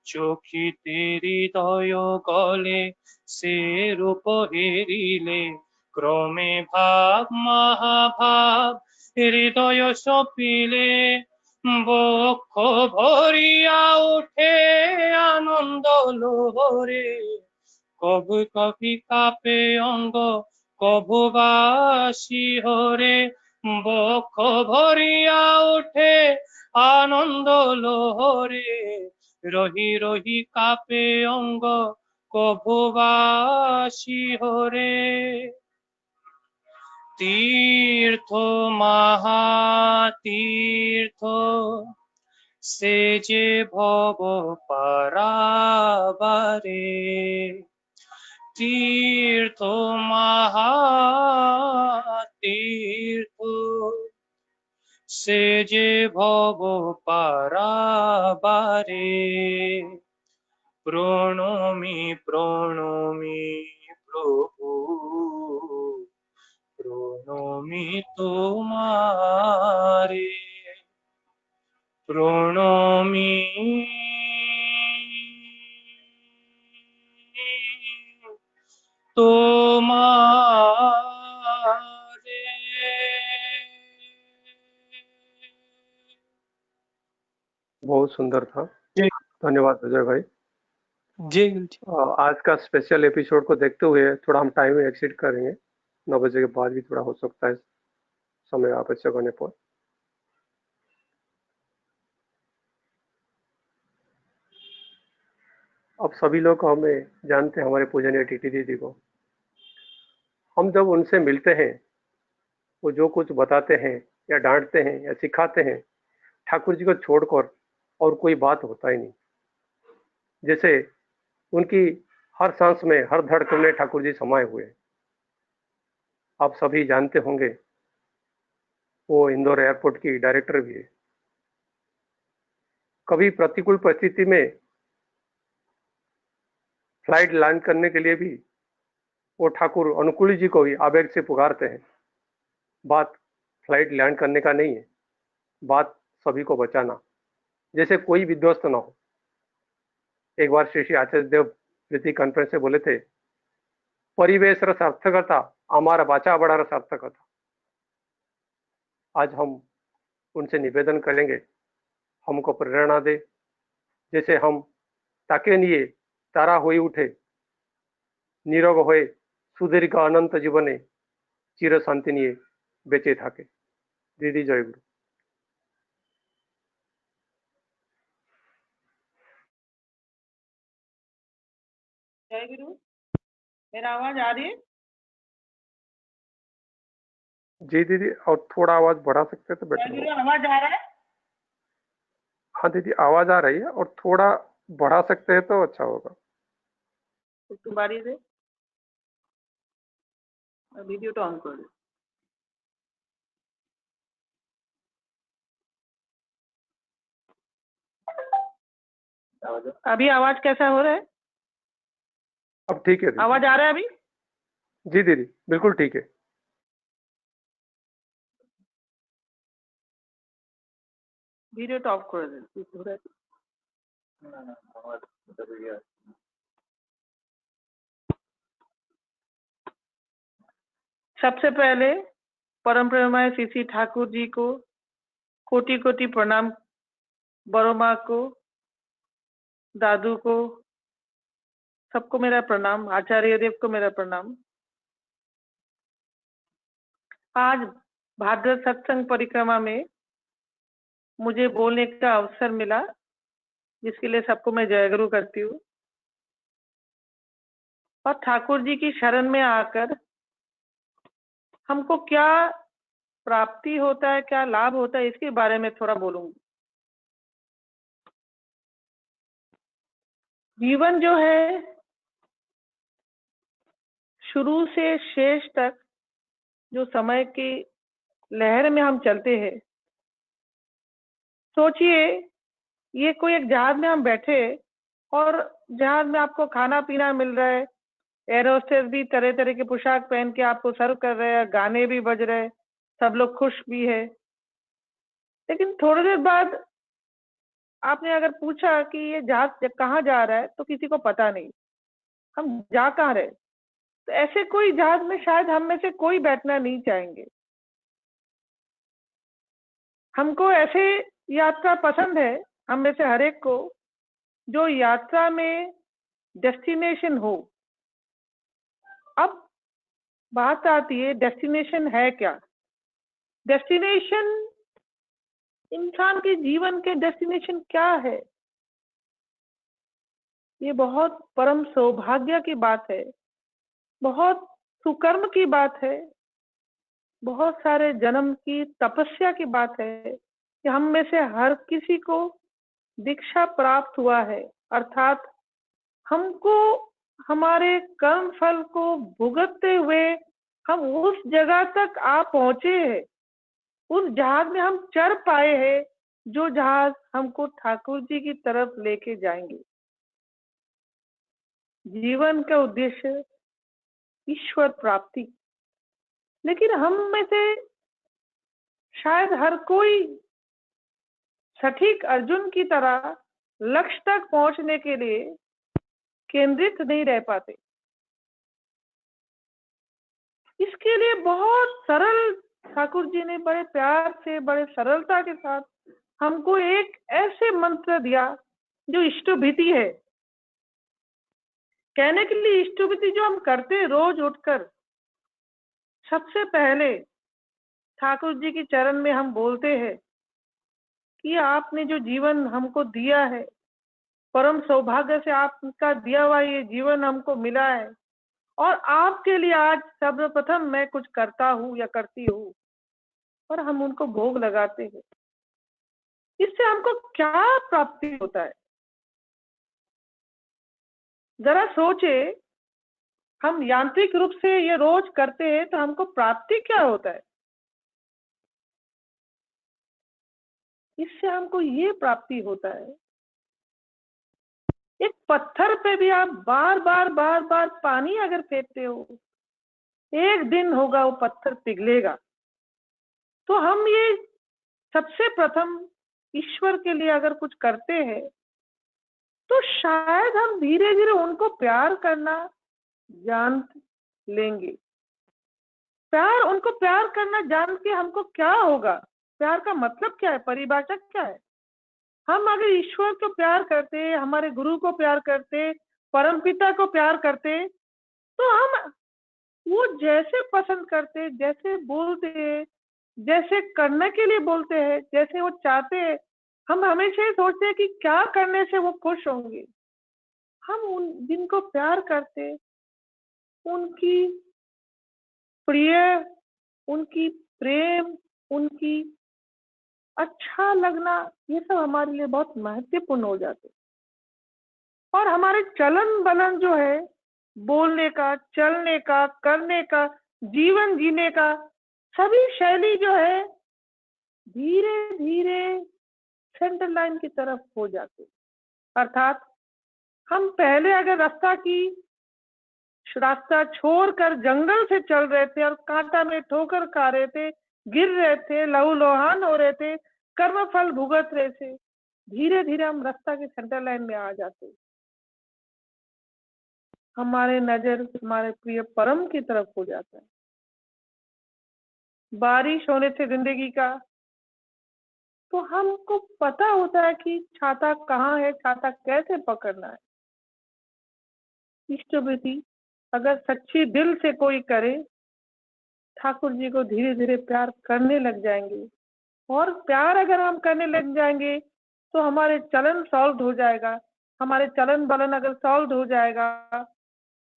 চকিতে হৃদয় গলে সে রূপ হেরিলে, ক্রমে ভাব মহাভাব হৃদয় সপিলে, বক্ষ ভরিয়া উঠে আনন্দ লোহরে, কবু কবি কাঁপে অঙ্গ কবু বা শিহরে, বক্ষ ভরিয়া উঠে আনন্দ লোহরে, রহি রহি কাঁপে অঙ্গ কবু বা শিহরে। तीर्थ महातीर्थ से जे भव पराबारे, तीर्थ महातीर्थ से जे भव पराबारे, प्रणोमि प्रणोमि प्रभु, প্রণমি তোমারে, প্রণমি তোমারে। बहुत सुंदर था, जय धन्यवाद अजय भाई। जय गुरु जी। आज का स्पेशल एपिसोड को देखते हुए थोड़ा हम टाइम एक्सीड करेंगे, 9 बजे के बाद भी थोड़ा हो सकता है समय आवश्यक होने पर। अब सभी लोग हमें जानते हैं, हमारे पूजनीय टीटी दीदी को। हम जब उनसे मिलते हैं, वो जो कुछ बताते हैं या डांटते हैं या सिखाते हैं, ठाकुर जी को छोड़कर और कोई बात होता ही नहीं। जैसे उनकी हर सांस में, हर धड़कन में ठाकुर जी समाये हुए हैं। आप सभी जानते होंगे, वो इंदौर एयरपोर्ट की डायरेक्टर भी है। कभी प्रतिकूल परिस्थिति में फ्लाइट लैंड करने के लिए भी वो ठाकुर अनुकूली जी को भी आवेग से पुकारते हैं। बात फ्लाइट लैंड करने का नहीं है, बात सभी को बचाना, जैसे कोई विध्वस्त ना हो। एक बार श्री श्री आचार्य देव प्रीति कॉन्फ्रेंस से बोले थे, परिवेश सार्थकता हमारा बाचा बड़ा सार्थकता। आज हम उनसे निवेदन करेंगे, हमको प्रेरणा दे, जैसे हम ताके निये तारा होई उठे, निरोग होए सुदीर्घ अनंत जीवने चिर शांति निये बेचे थाके। दीदी जय गुरु। जय गुरु। मेरा आवाज आ रही है? जी दीदी, और थोड़ा आवाज बढ़ा सकते तो जय बेटर गुरु, होगा। आवाज आ रहा है? हाँ दीदी, आवाज आ रही है, और थोड़ा बढ़ा सकते हैं तो अच्छा होगा। तुम बारी से वीडियो तो ऑन कर दो। अभी आवाज कैसा हो रहा है? अब ठीक है दीदी। आवाज आ रहा है अभी? जी दीदी, बिल्कुल ठीक है। वीडियो तो ऑफ कर दे। सबसे पहले परम प्रेममय श्री श्री ठाकुर जी को कोटि कोटि प्रणाम, बड़ो माँ को, दादू को, सबको मेरा प्रणाम, आचार्य देव को मेरा प्रणाम। आज भाद्र सत्संग परिक्रमा में मुझे बोलने का अवसर मिला, जिसके लिए सबको मैं जय गुरु करती हूँ। और ठाकुर जी की शरण में आकर हमको क्या प्राप्ति होता है, क्या लाभ होता है, इसके बारे में थोड़ा बोलूंगी। जीवन जो है शुरू से शेष तक जो समय की लहर में हम चलते हैं, सोचिए ये कोई एक जहाज में हम बैठे और जहाज में आपको खाना पीना मिल रहा है, एयर होस्टेस भी तरह तरह के पोशाक पहन के आपको सर्व कर रहे हैं, गाने भी बज रहे हैं, सब लोग खुश भी है। लेकिन थोड़ी देर बाद आपने अगर पूछा कि ये जहाज कहाँ जा रहा है, तो किसी को पता नहीं, हम जा कहाँ रहे। तो ऐसे कोई जहाज में शायद हम में से कोई बैठना नहीं चाहेंगे। हमको ऐसे यात्रा पसंद है, हम में से हर एक को, जो यात्रा में डेस्टिनेशन हो। अब बात आती है डेस्टिनेशन है क्या। डेस्टिनेशन, इंसान के जीवन के डेस्टिनेशन क्या है, ये बहुत परम सौभाग्य की बात है, बहुत सुकर्म की बात है, बहुत सारे जन्म की तपस्या की बात है कि हम में से हर किसी को दीक्षा प्राप्त हुआ है, अर्थात हमको हमारे कर्म फल को भुगतते हुए हम उस जगह तक आ पहुंचे हैं, उस जहाज में हम चढ़ पाए हैं जो जहाज हमको ठाकुर जी की तरफ लेके जाएंगे। जीवन का उद्देश्य ईश्वर प्राप्ति। लेकिन हम में से शायद हर कोई सटीक अर्जुन की तरह लक्ष्य तक पहुंचने के लिए केंद्रित नहीं रह पाते। इसके लिए बहुत सरल ठाकुर जी ने बड़े प्यार से, बड़े सरलता के साथ हमको एक ऐसे मंत्र दिया जो इष्टभीति है। कहने के लिए इष्टभीति जो हम करते रोज उठकर, सबसे पहले ठाकुर जी के चरण में हम बोलते हैं कि आपने जो जीवन हमको दिया है, परम सौभाग्य से आपका दिया हुआ ये जीवन हमको मिला है, और आपके लिए आज सर्वप्रथम मैं कुछ करता हूँ या करती हूँ, और हम उनको भोग लगाते हैं। इससे हमको क्या प्राप्ति होता है, जरा सोचे। हम यांत्रिक रूप से ये रोज करते हैं तो हमको प्राप्ति क्या होता है। इससे हमको ये प्राप्ति होता है, एक पत्थर पे भी आप बार बार पानी अगर फेंकते हो, एक दिन होगा वो पत्थर पिघलेगा। तो हम ये सबसे प्रथम ईश्वर के लिए अगर कुछ करते हैं तो शायद हम धीरे धीरे उनको प्यार करना जान लेंगे। उनको प्यार करना जान के हमको क्या होगा, प्यार का मतलब क्या है, परिभाषा क्या है। हम अगर ईश्वर को प्यार करते, हमारे गुरु को प्यार करते, परमपिता को प्यार करते, तो हम वो जैसे पसंद करते, जैसे बोलते, जैसे करने के लिए बोलते हैं, जैसे वो चाहते हैं, हम हमेशा ही सोचते हैं कि क्या करने से वो खुश होंगे। हम उन जिनको प्यार करते, उनकी प्रिय, उनकी प्रेम, उनकी अच्छा लगना, ये सब हमारे लिए बहुत महत्वपूर्ण हो जाते। और हमारे चलन बलन जो है, बोलने का, चलने का, करने का, जीवन जीने का, सभी शैली जो है धीरे धीरे सेंटर लाइन की तरफ हो जाते। अर्थात हम पहले अगर रास्ता छोड़कर जंगल से चल रहे थे और कांटा में ठोकर खा रहे थे, गिर रहे थे, लहूलुहान हो रहे थे, कर्म फल भुगत रहे थे, धीरे धीरे हम रास्ता के सेंटर लाइन में आ जाते। हमारे नजर हमारे प्रिय परम की तरफ हो जाता है। बारिश होने से जिंदगी का, तो हमको पता होता है कि छाता कहाँ है, छाता कैसे पकड़ना है। इष्टभीति अगर सच्ची दिल से कोई करे, ठाकुर जी को धीरे धीरे प्यार करने लग जाएंगे। और प्यार अगर हम करने लग जाएंगे तो हमारे चलन सॉल्व हो जाएगा, हमारे चलन बलन अगर सॉल्व हो जाएगा,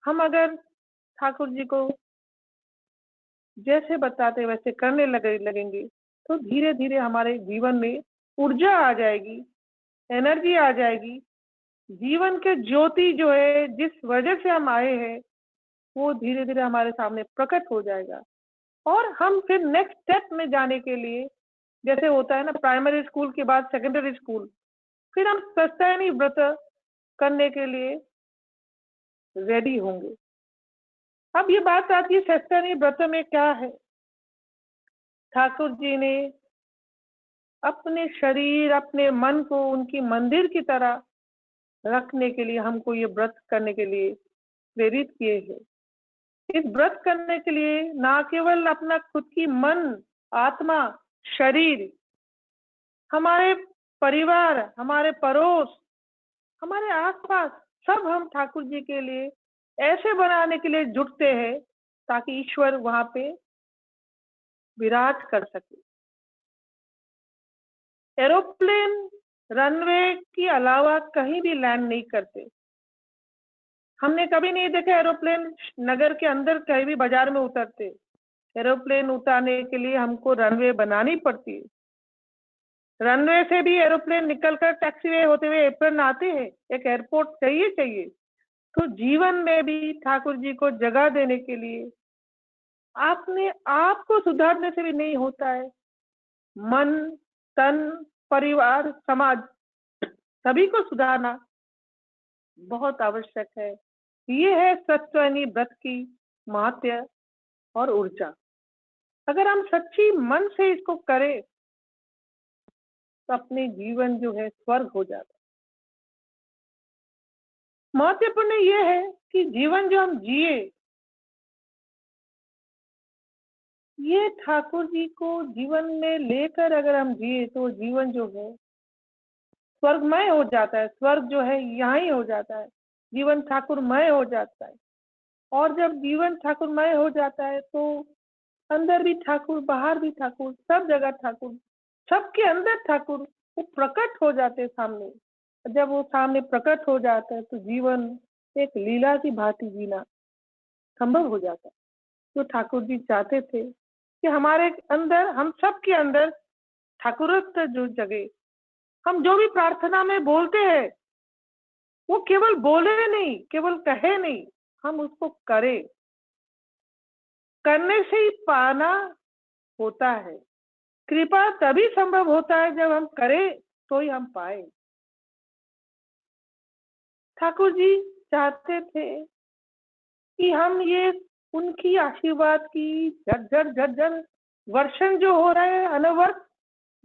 हम अगर ठाकुर जी को जैसे बताते वैसे करने लगेंगे तो धीरे धीरे हमारे जीवन में ऊर्जा आ जाएगी, एनर्जी आ जाएगी। जीवन के ज्योति जो है, जिस वजह से हम आए हैं, वो धीरे धीरे हमारे सामने प्रकट हो जाएगा। और हम फिर नेक्स्ट स्टेप में जाने के लिए, जैसे होता है ना प्राइमरी स्कूल के बाद सेकेंडरी स्कूल, फिर हम सत्यायनी व्रत करने के लिए रेडी होंगे। अब ये बात आती है सत्यायनी व्रत में क्या है। ठाकुर जी ने अपने शरीर, अपने मन को उनकी मंदिर की तरह रखने के लिए हमको ये व्रत करने के लिए प्रेरित किए हैं। इस व्रत करने के लिए ना केवल अपना खुद की मन, आत्मा, शरीर, हमारे परिवार, हमारे पड़ोस, हमारे आसपास, सब हम ठाकुर जी के लिए ऐसे बनाने के लिए जुटते हैं ताकि ईश्वर वहां पे विराज कर सके। एरोप्लेन रनवे के अलावा कहीं भी लैंड नहीं करते। हमने कभी नहीं देखा एरोप्लेन नगर के अंदर कहीं भी बाजार में उतरते। एरोप्लेन उतारने के लिए हमको रनवे बनानी पड़ती है। रनवे से भी एरोप्लेन निकलकर टैक्सीवे होते हुए एयरप्लेन आते हैं। एक एयरपोर्ट चाहिए। तो जीवन में भी ठाकुर जी को जगह देने के लिए आपने आपको सुधारने से भी नहीं होता है। मन, तन, परिवार, समाज सभी को सुधारना बहुत आवश्यक है। ये है सत्यायनी व्रत की महत्व और ऊर्जा। अगर हम सच्ची मन से इसको करें तो अपने जीवन जो है स्वर्ग हो जाता है। महत्वपूर्ण ये है कि जीवन जो हम जिए, ये ठाकुर जी को जीवन में लेकर अगर हम जिए तो जीवन जो है स्वर्गमय हो जाता है। स्वर्ग जो है यहाँ ही हो जाता है। जीवन ठाकुरमय हो जाता है। और जब जीवन ठाकुरमय हो जाता है तो अंदर भी ठाकुर, बाहर भी ठाकुर, सब जगह ठाकुर, सबके अंदर ठाकुर, वो प्रकट हो जाते हैं सामने। जब वो सामने प्रकट हो जाता है तो जीवन एक लीला की भांति जीना संभव हो जाता है। तो ठाकुर जी चाहते थे कि हमारे अंदर, हम सब के अंदर ठाकुरत्व जो जगे। हम जो भी प्रार्थना में बोलते हैं वो केवल बोले नहीं, केवल कहे नहीं, हम उसको करें। करने से ही पाना होता है। कृपा तभी संभव होता है जब हम करें तो ही हम पाए। ठाकुर जी चाहते थे कि हम ये उनकी आशीर्वाद की झरझर वर्षण जो हो रहा है, अनवरत,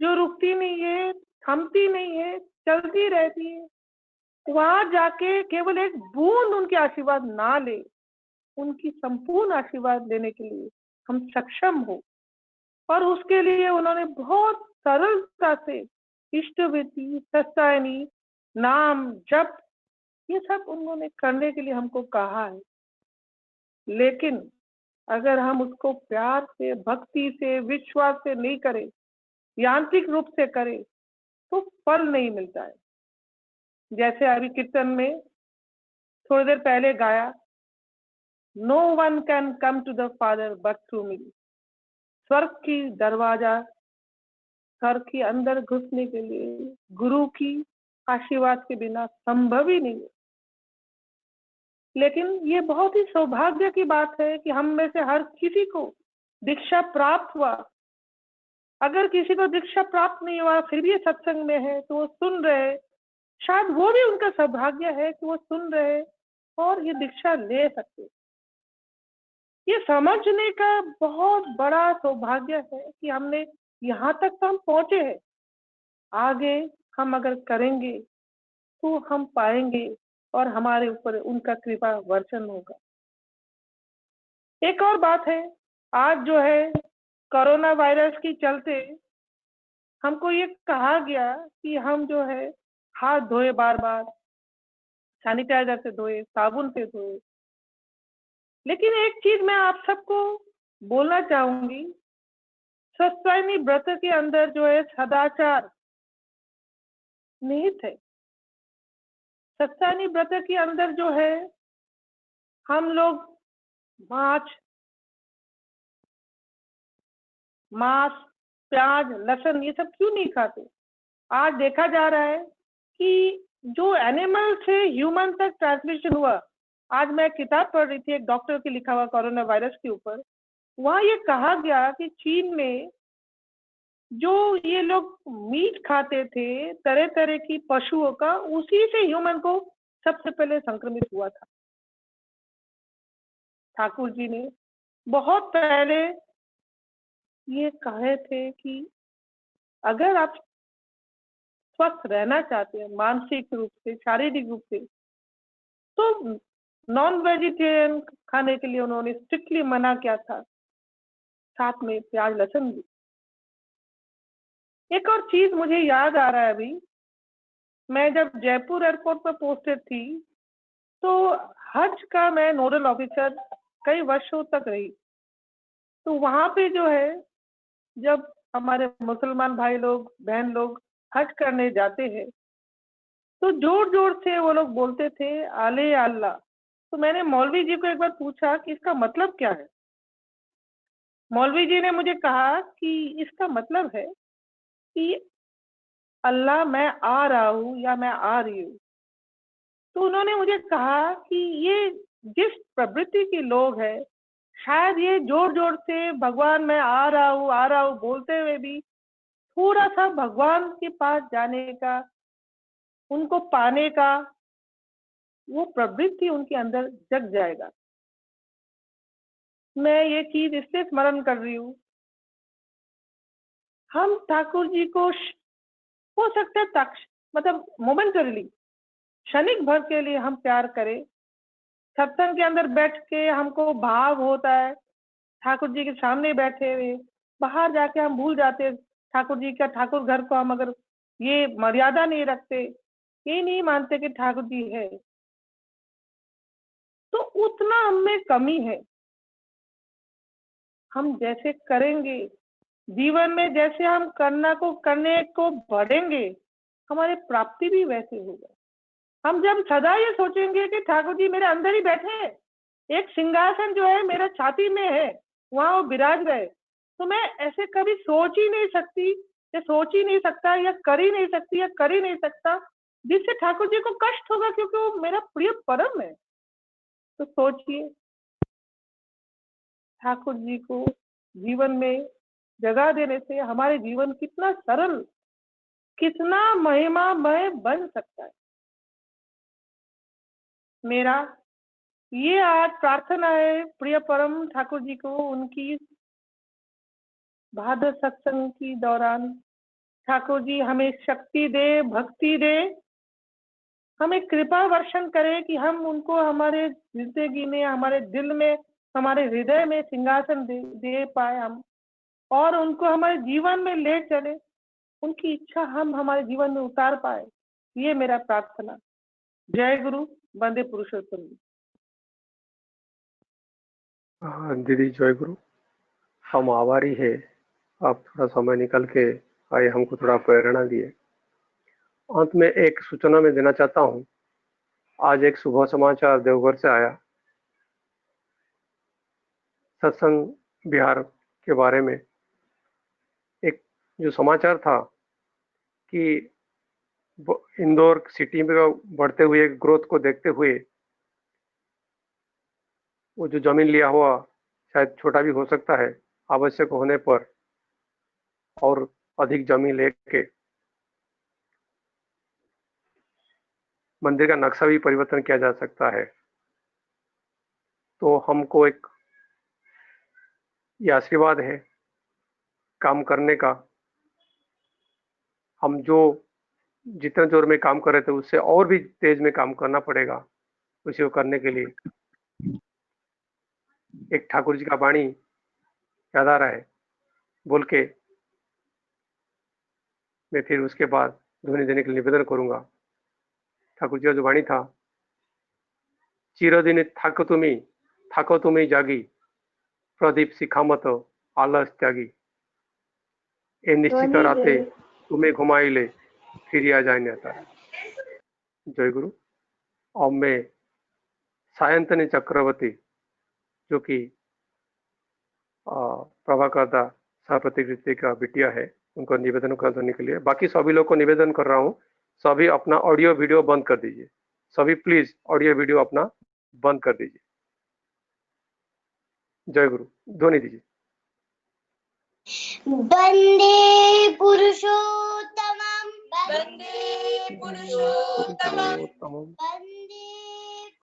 जो रुकती नहीं है, थमती नहीं है, चलती रहती है, वहां जाके केवल एक बूंद उनके आशीर्वाद ना ले, उनकी संपूर्ण आशीर्वाद लेने के लिए हम सक्षम हो। और उसके लिए उन्होंने बहुत सरलता से इष्टविधि, सत्यायनी, नाम, जप, ये सब उन्होंने करने के लिए हमको कहा है। लेकिन अगर हम उसको प्यार से, भक्ति से, विश्वास से नहीं करें, यांत्रिक रूप से करें, तो फल नहीं मिलता है। जैसे अभी कीर्तन में थोड़ी देर पहले गाया, no one can come to the father but through me. स्वर्ग की दरवाजा, स्वर्ग के अंदर घुसने के लिए गुरु की आशीर्वाद के बिना संभव ही नहीं है। लेकिन ये बहुत ही सौभाग्य की बात है कि हम में से हर किसी को दीक्षा प्राप्त हुआ। अगर किसी को दीक्षा प्राप्त नहीं हुआ फिर भी ये सत्संग में है तो वो सुन रहे, शायद वो भी उनका सौभाग्य है कि वो सुन रहे और ये दीक्षा ले सकते। ये समझने का बहुत बड़ा सौभाग्य है कि हमने यहाँ तक तो हम पहुंचे हैं। आगे हम अगर करेंगे तो हम पाएंगे और हमारे ऊपर उनका कृपा वर्षण होगा। एक और बात है, आज जो है कोरोना वायरस के चलते हमको ये कहा गया कि हम जो है हाथ धोए, बार बार सैनिटाइजर से धोए, साबुन से धोए। लेकिन एक चीज मैं आप सबको बोलना चाहूंगी, सत्यायनी व्रत के अंदर जो है सदाचार निहित है। सत्यायनी व्रत के अंदर जो है हम लोग मांस, मांस, प्याज, लहसुन ये सब क्यों नहीं खाते? आज देखा जा रहा है कि जो एनिमल से ह्यूमन तक ट्रांसमिशन हुआ। आज मैं किताब पढ़ रही थी एक डॉक्टर की लिखा हुआ कोरोना वायरस के ऊपर। वहां ये कहा गया कि चीन में जो ये लोग मीट खाते थे तरह तरह की पशुओं का, उसी से ह्यूमन को सबसे पहले संक्रमित हुआ था। ठाकुर जी ने बहुत पहले ये कहे थे कि अगर आप स्वस्थ रहना चाहते हैं मानसिक रूप से, शारीरिक रूप से, तो नॉन वेजिटेरियन खाने के लिए उन्होंने स्ट्रिक्टली मना किया था, साथ में प्याज लहसुन भी। एक और चीज मुझे याद आ रहा है अभी, मैं जब जयपुर एयरपोर्ट पर पोस्टेड थी तो हज का मैं नोडल ऑफिसर कई वर्षों तक रही। तो वहां पे जो है, जब हमारे मुसलमान भाई लोग बहन लोग हज करने जाते हैं तो जोर जोर से वो लोग बोलते थे आले अल्लाह। तो मैंने मौलवी जी को एक बार पूछा कि इसका मतलब क्या है। मौलवी जी ने मुझे कहा कि इसका मतलब है कि अल्लाह मैं आ रहा हूँ या मैं आ रही हूँ। तो उन्होंने मुझे कहा कि ये जिस प्रवृत्ति के लोग हैं, शायद ये जोर जोर से भगवान मैं आ रहा हूँ बोलते हुए भी थोड़ा सा भगवान के पास जाने का, उनको पाने का वो प्रवृत्ति उनके अंदर जग जाएगा। मैं ये चीज इसलिए स्मरण कर रही हूँ, हम ठाकुर जी को हो सकता है मतलब मोमेंटरीली, क्षणिक भर के लिए हम प्यार करें। सत्संग के अंदर बैठ के हमको भाव होता है ठाकुर जी के सामने बैठे हुए, बाहर जाके हम भूल जाते हैं ठाकुर जी का। ठाकुर घर को हम अगर ये मर्यादा नहीं रखते, ये नहीं मानते कि ठाकुर जी है, तो उतना हमें कमी है। हम जैसे करेंगे जीवन में, जैसे हम करने को बढ़ेंगे, हमारी प्राप्ति भी वैसे होगा। हम जब सदा ये सोचेंगे कि ठाकुर जी मेरे अंदर ही बैठे हैं, एक सिंहासन जो है मेरा छाती में है, वहां वो विराज रहे, तो मैं ऐसे कभी सोच ही नहीं सकती या सोच ही नहीं सकता या कर ही नहीं सकती या कर ही नहीं सकता जिससे ठाकुर जी को कष्ट होगा, क्योंकि वो मेरा प्रिय परम है। तो सोचिए ठाकुर जी को जीवन में जगह देने से हमारे जीवन कितना सरल, कितना महिमामय बन सकता है। मेरा ये आज प्रार्थना है प्रिय परम ठाकुर जी को, उनकी भाद्र सत्संग की दौरान ठाकुर जी हमें शक्ति दे, भक्ति दे, हमें कृपा वर्षण करे कि हम उनको हमारे जिंदगी में, हमारे दिल में, हमारे हृदय में सिंहासन दे पाए हम, और उनको हमारे जीवन में ले चले, उनकी इच्छा हम हमारे जीवन में उतार पाए। ये मेरा प्रार्थना। जय गुरु, वंदे पुरुषोत्तम। दीदी जय गुरु, हम आभारी है आप थोड़ा समय निकल के आए, हमको थोड़ा प्रेरणा दिए। अंत में एक सूचना मैं देना चाहता हूँ। आज एक शुभ समाचार देवघर से आया सत्संग बिहार के बारे में। एक जो समाचार था कि इंदौर सिटी में बढ़ते हुए ग्रोथ को देखते हुए वो जो जमीन लिया हुआ, शायद छोटा भी हो सकता है, आवश्यक होने पर और अधिक जमीन लेके मंदिर का नक्शा भी परिवर्तन किया जा सकता है। तो हमको एक ये आशीर्वाद है काम करने का। हम जो जितना जोर में काम कर रहे थे उससे और भी तेज में काम करना पड़ेगा। उसी को करने के लिए एक ठाकुर जी का वाणी याद आ रहा है बोल के मैं फिर उसके बाद ध्वनि देने के लिए निवेदन करूंगा। ठाकुर जी का जो वाणी था, चिरदिन थाको तुम्हें जागी, प्रदीप शिखामत आलस त्यागी, ए निश्चित राते तुम्हें घुमाई ले, फिर आ जाए नेता। जय गुरु। और मैं सायंतनी चक्रवर्ती जो कि प्रभाकर दा प्रतीक का बिटिया है, उनको निवेदन करने के लिए। बाकी सभी लोग को निवेदन कर रहा हूँ, सभी अपना ऑडियो वीडियो बंद कर दीजिए। सभी प्लीज ऑडियो वीडियो अपना बंद कर दीजिए। जय गुरु। ध्वनि दीजिए। वंदे पुरुषोत्तमं, वंदे पुरुषोत्तमं, पुरुषोत्तमं,